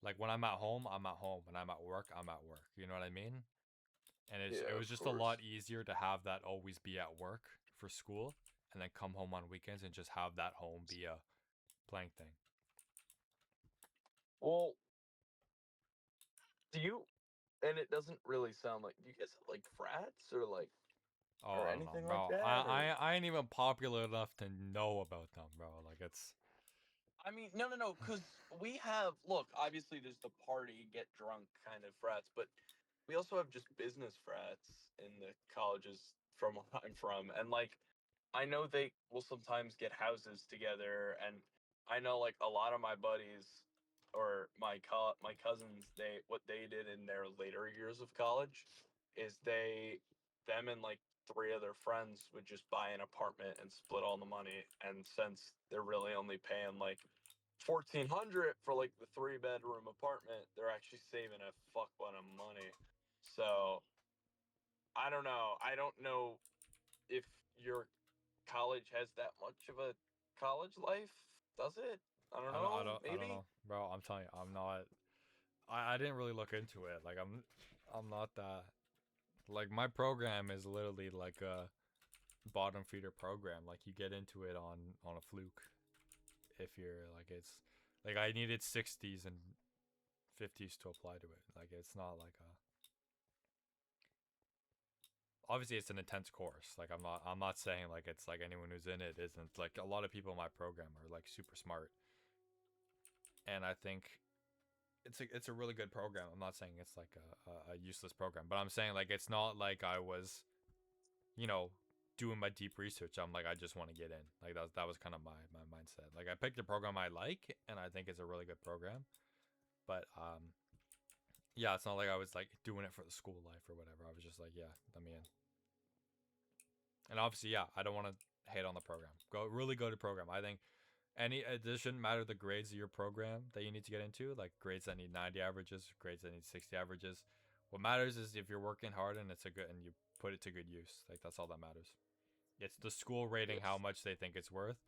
like when I'm at home, I'm at home. When I'm at work, I'm at work. You know what I mean? And yeah, it was of just a course. lot easier to have that always be at work for school and then come home on weekends and just have that home be a playing thing. Well, do you? And it doesn't really sound like. Do you guys have like frats Oh, or I don't know, anything like bro. that? Or I ain't even popular enough to know about them, bro. Like it's I mean, no, no, no, because we have. Look, obviously, there's the party, get drunk kind of frats, but we also have just business frats in the colleges from where I'm from, and like I know they will sometimes get houses together, and I know like a lot of my buddies or my cousins, they what they did in their later years of college is them and like three of their friends would just buy an apartment and split all the money, and since they're really only paying like 1,400 for like the 3 bedroom apartment, they're actually saving a fuck ton of money. So I don't know. I don't know if your college has that much of a college life. Does it? I don't know. I don't Maybe. know, bro. I'm telling you, I'm not. I didn't really look into it. Like I'm not that. Like my program is literally like a bottom feeder program. Like you get into it on a fluke. If you're like it's like I needed 60s and 50s to apply to it. Like it's not like a obviously it's an intense course. Like I'm not saying like it's like anyone who's in it isn't. Like a lot of people in my program are like super smart. And I think it's a really good program. I'm not saying it's like a useless program, but I'm saying like it's not like I was, you know, doing my deep research. I'm like I just want to get in. Like that was kind of my mindset. Like I picked a program I like and I think it's a really good program. But yeah, it's not like I was like doing it for the school life or whatever. I was just like, yeah, let me in. And obviously, yeah, I don't want to hate on the program. Go to program. I think it shouldn't matter the grades of your program that you need to get into, like grades that need 90 averages, grades that need 60 averages. What matters is if you're working hard and it's a good and you put it to good use. Like that's all that matters. It's the school rating how Yes. much they think it's worth,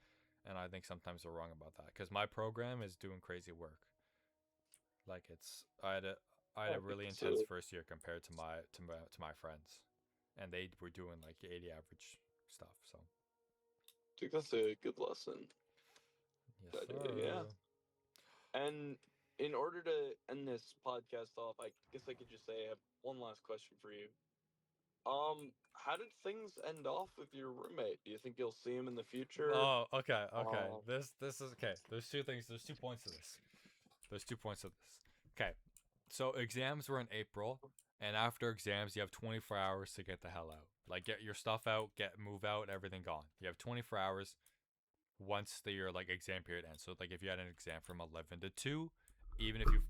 and I think sometimes they're wrong about that because my program is doing crazy work. Like it's I had I a think really it's intense first year compared to my friends, and they were doing like 80 average stuff. So I think that's a good lesson. yes, Good idea. Yeah. sir. And in order to end this podcast off, I guess I could just say I have one last question for you. How did things end off with your roommate? Do you think you'll see him in the future? Oh, okay, okay. Um, This is okay. There's two things. There's 2 points to this. There's 2 points to this. Okay, so exams were in April, and after exams, you have 24 hours to get the hell out. Like get your stuff out, move out, everything gone. You have 24 hours once your like exam period ends. So like if you had an exam from 11 to 2, even if you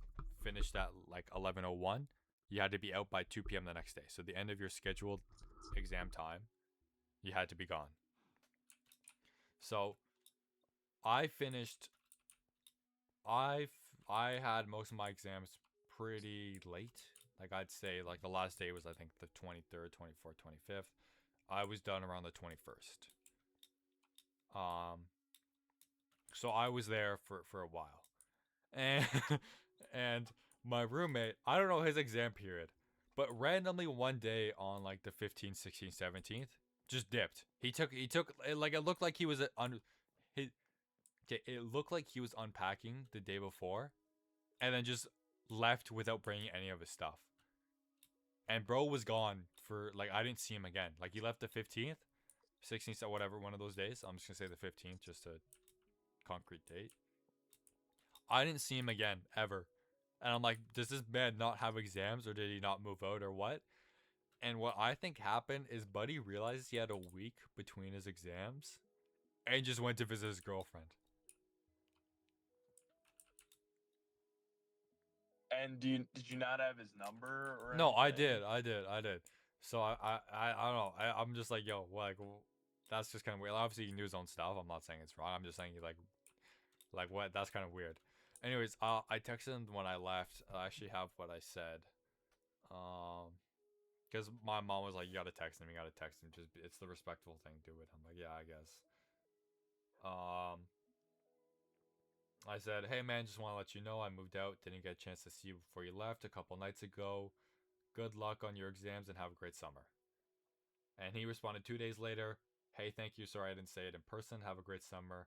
finished at like 11:01, you had to be out by 2 p.m. the next day. So the end of your scheduled exam time, you had to be gone. So I finished. I I had most of my exams pretty late. Like I'd say like the last day was I think the 23rd, 24th, 25th. I was done around the 21st. Um so I was there for a while. And and my roommate, I don't know his exam period, But randomly one day on like the 15th, 16th, 17th, just dipped. He took like it looked like he was he, okay, it looked like he was unpacking the day before and then just left without bringing any of his stuff. And bro was gone for like I didn't see him again. Like he left the 15th, 16th, or whatever, one of those days. I'm just gonna say the 15th, just a concrete date. I didn't see him again ever. And I'm like, does this man not have exams or did he not move out or what? And what I think happened is Buddy realized he had a week between his exams and just went to visit his girlfriend. And did you not have his number or No, I anything? did, I did, I did. So I don't know. I'm just like, yo, like, that's just kind of weird. Obviously, he knew his own stuff. I'm not saying it's wrong. I'm just saying like what? That's kind of weird. Anyways, I texted him when I left. I actually have what I said. Because my mom was like, you gotta text him. You gotta text him. Just it's the respectful thing. Do it. I'm like, yeah, I guess. Um, I said, hey man, just want to let you know I moved out. Didn't get a chance to see you before you left a couple nights ago. Good luck on your exams and have a great summer. And he responded 2 days later, hey, thank you. Sorry I didn't say it in person. Have a great summer.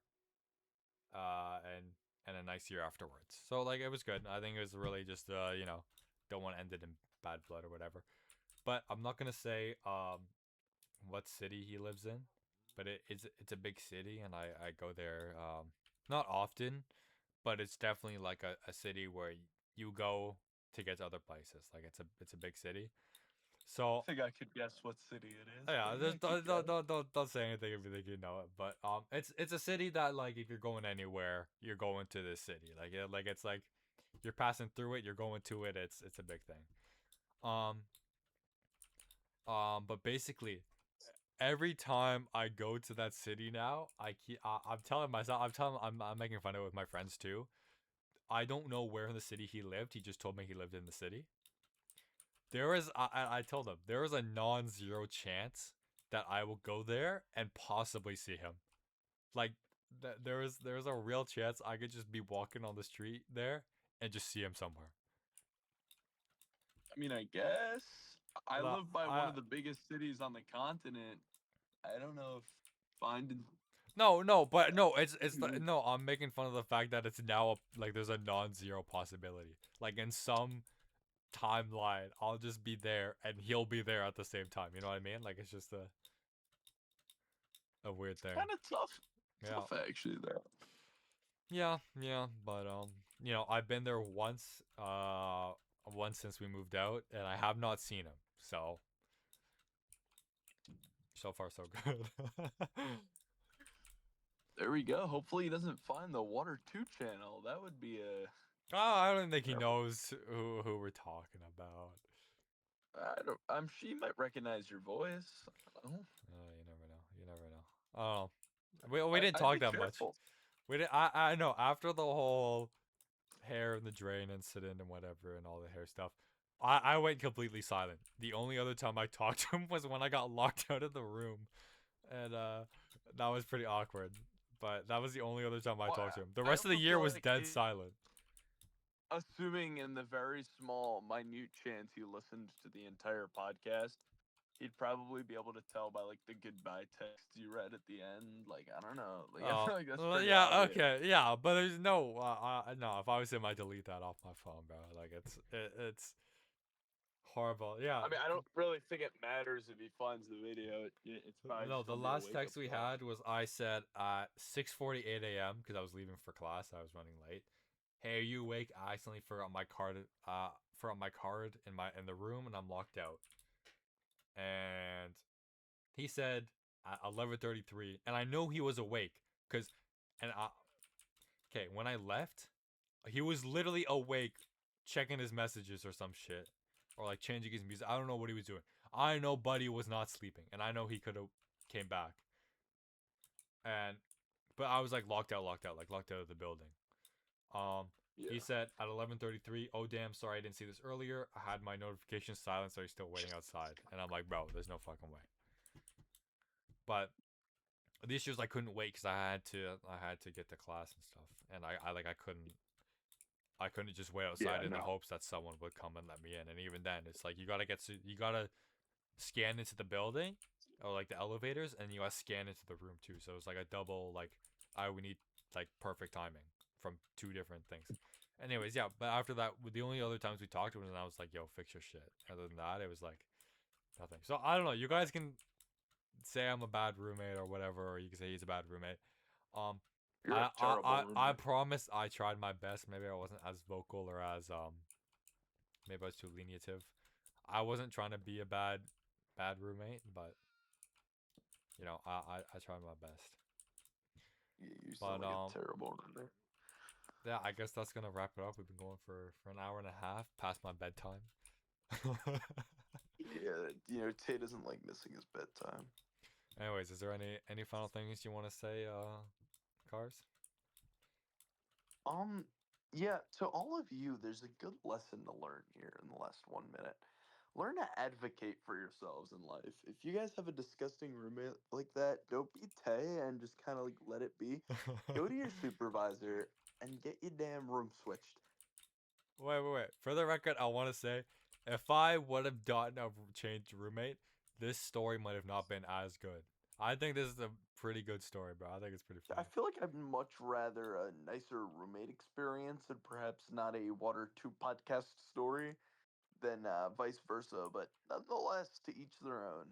And a nice year afterwards. So like it was good. I think it was really just don't want to end it in bad blood or whatever. But I'm not gonna say what city he lives in, but it's a big city and I go there not often, but it's definitely like a city where you go to get to other places. Like it's a big city. I So think I could guess what city it is, yeah, but yeah, just keep going. don't say anything if you think you know it. But it's a city that like if you're going anywhere, you're going to this city. Like it's like you're passing through it, you're going to it. It's a big thing. Um but basically every time I go to that city now, I'm telling myself, I'm making fun of it with my friends too. I don't know where in the city he lived. He just told me he lived in the city. I told him there is a non-zero chance that I will go there and possibly see him. Like there is a real chance I could just be walking on the street there and just see him somewhere. I mean, I guess I Uh, live by one I of the biggest cities on the continent. I don't know if finding. no, but no, no. I'm making fun of the fact that it's now like there's a non-zero possibility. Like in some timeline, I'll just be there and he'll be there at the same time. You know what I mean? Like it's just a weird It's thing. kind of tough, Yeah. actually. There. Yeah, yeah, but I've been there once since we moved out, and I have not seen him. So far so good. There we go. Hopefully, he doesn't find the Water2 channel. That would be a. Oh, I don't think he That knows who we're talking about. I don't. I'm sure you might recognize your voice. I don't know. You never know. You never know. Oh, we didn't I'd talk be that much. careful. We did. I know after the whole hair in the drain incident and whatever and all the hair stuff. I went completely silent. The only other time I talked to him was when I got locked out of the room, and that was pretty awkward. But that was the only other time I Well, talked to him. The I rest of the also year feel was like dead silent. assuming in the very small, minute chance he listened to the entire podcast, he'd probably be able to tell by like the goodbye text you read at the end. Like I don't know. Like I Oh, feel like that's well, pretty yeah, obvious. okay, yeah, but there's no, no. If I was him, I delete that off my phone, bro. Like it's horrible. Yeah, I mean, I don't really think it matters if he finds the video. It's probably no, just the gonna be a last wake up text we call. had was I said at 6:48 a.m. because I was leaving for class. I was running late. Hey, are you awake? I accidentally forgot my card in the room and I'm locked out. And he said at 11:33, and I know he was awake because, and okay, when I left, he was literally awake, checking his messages or some shit, or like changing his music. I don't know what he was doing. I know Buddy was not sleeping, and I know he could have came back. And but I was like like locked out of the building. Um, he Yeah. said at 11:33, "Oh damn, sorry I didn't see this earlier. I had my notifications silenced, so he's still waiting outside." And I'm like, "Bro, there's no fucking way." But the issue is I couldn't wait because I had to get to class and stuff, and I couldn't. I couldn't just wait Yeah, outside in the no. hopes that someone would come and let me in. And even then, it's like you gotta scan into the building or like the elevators, and you gotta scan into the room too. So it's like a double like I would need like perfect timing from two different things. Anyways, yeah. But after that, the only other times we talked was when I was like, "Yo, fix your shit." Other than that, it was like nothing. So I don't know. You guys can say I'm a bad roommate or whatever, or you can say he's a bad roommate. Um, You're a terrible I roommate. promise I tried my best. Maybe I wasn't as vocal or as maybe I was too lenitive. I wasn't trying to be a bad roommate, but I tried my best. You sound But like a terrible roommate. yeah, I guess that's gonna wrap it up. We've been going for an hour and a half past my bedtime. Yeah, Tay doesn't like missing his bedtime. Anyways, is there any final things you want to say, Cars? Um, yeah, to all of you, there's a good lesson to learn here in the last 1 minute. Learn to advocate for yourselves in life. If you guys have a disgusting roommate like that, don't be Tay and just kind of like let it be. Go to your supervisor and get your damn room switched. Wait. For the record, I want to say, if I would have gotten a changed roommate, this story might have not been as good. I think this is a pretty good story, bro. I think it's pretty I funny. feel like I'd much rather a nicer roommate experience and perhaps not a Water2 podcast story than vice versa, but nonetheless, to each their own.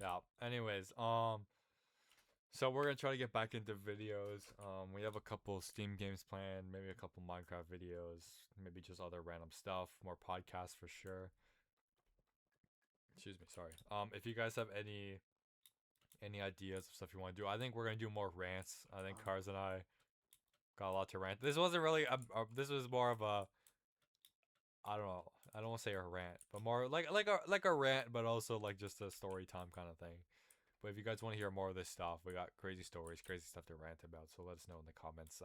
Yeah. Anyways, so we're gonna try to get back into videos. We have a couple Steam games planned, maybe a couple Minecraft videos, maybe just other random stuff, more podcasts for sure. Excuse me, sorry. If you guys have any ideas of stuff you want to do, I think we're gonna do more rants. I think Cars and I got a lot to rant. This wasn't really this was more of a I don't know. I don't want to say a rant, but more like a rant, but also like just a story time kind of thing. But if you guys want to hear more of this stuff, we got crazy stories, crazy stuff to rant about. So let us know in the comments.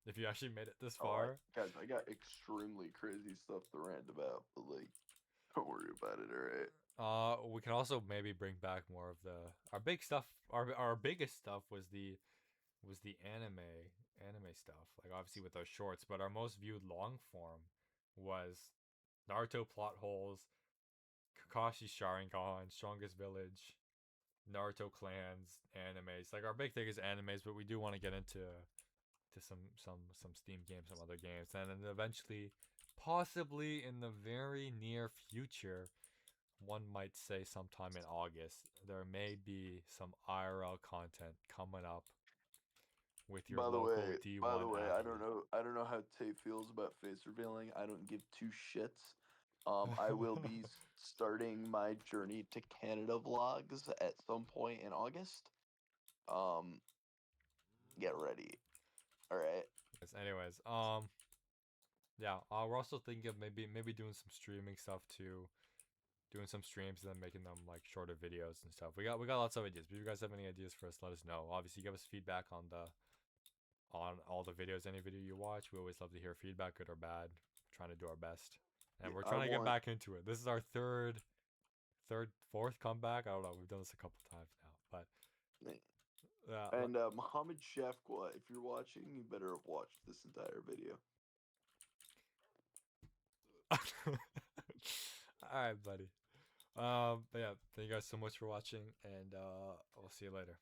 If you actually made it this Oh, far. guys, I got extremely crazy stuff to rant about, but like, don't worry about it, alright? We can also maybe bring back more of the our big stuff. Our biggest stuff was the anime stuff. Like obviously with those shorts, but our most viewed long form was Naruto plot holes, Kakashi's Sharingan, Strongest Village, Naruto clans, animes. Like our big thing is animes, but we do want to get into some Steam games, some other games, and then eventually, possibly in the very near future, one might say sometime in August, there may be some IRL content coming up with your local By the D1 way, Addy. I don't know how Tay feels about face revealing. I don't give two shits. I will be starting my journey to Canada vlogs at some point in August. Um, get ready. All right. Anyways, yeah, we're also thinking of maybe doing some streaming stuff too, doing some streams and then making them like shorter videos and stuff. We got lots of ideas. But if you guys have any ideas for us, let us know. Obviously, give us feedback on all the videos, any video you watch. We always love to hear feedback, good or bad. We're trying to do our best, and Yeah, we're I trying to get want. back into it. This is our fourth comeback. I don't know. We've done this a couple times now, but yeah. And Mohammed Shafqua, if you're watching, you better have watched this entire video. All right, buddy. But yeah, thank you guys so much for watching, and we'll see you later.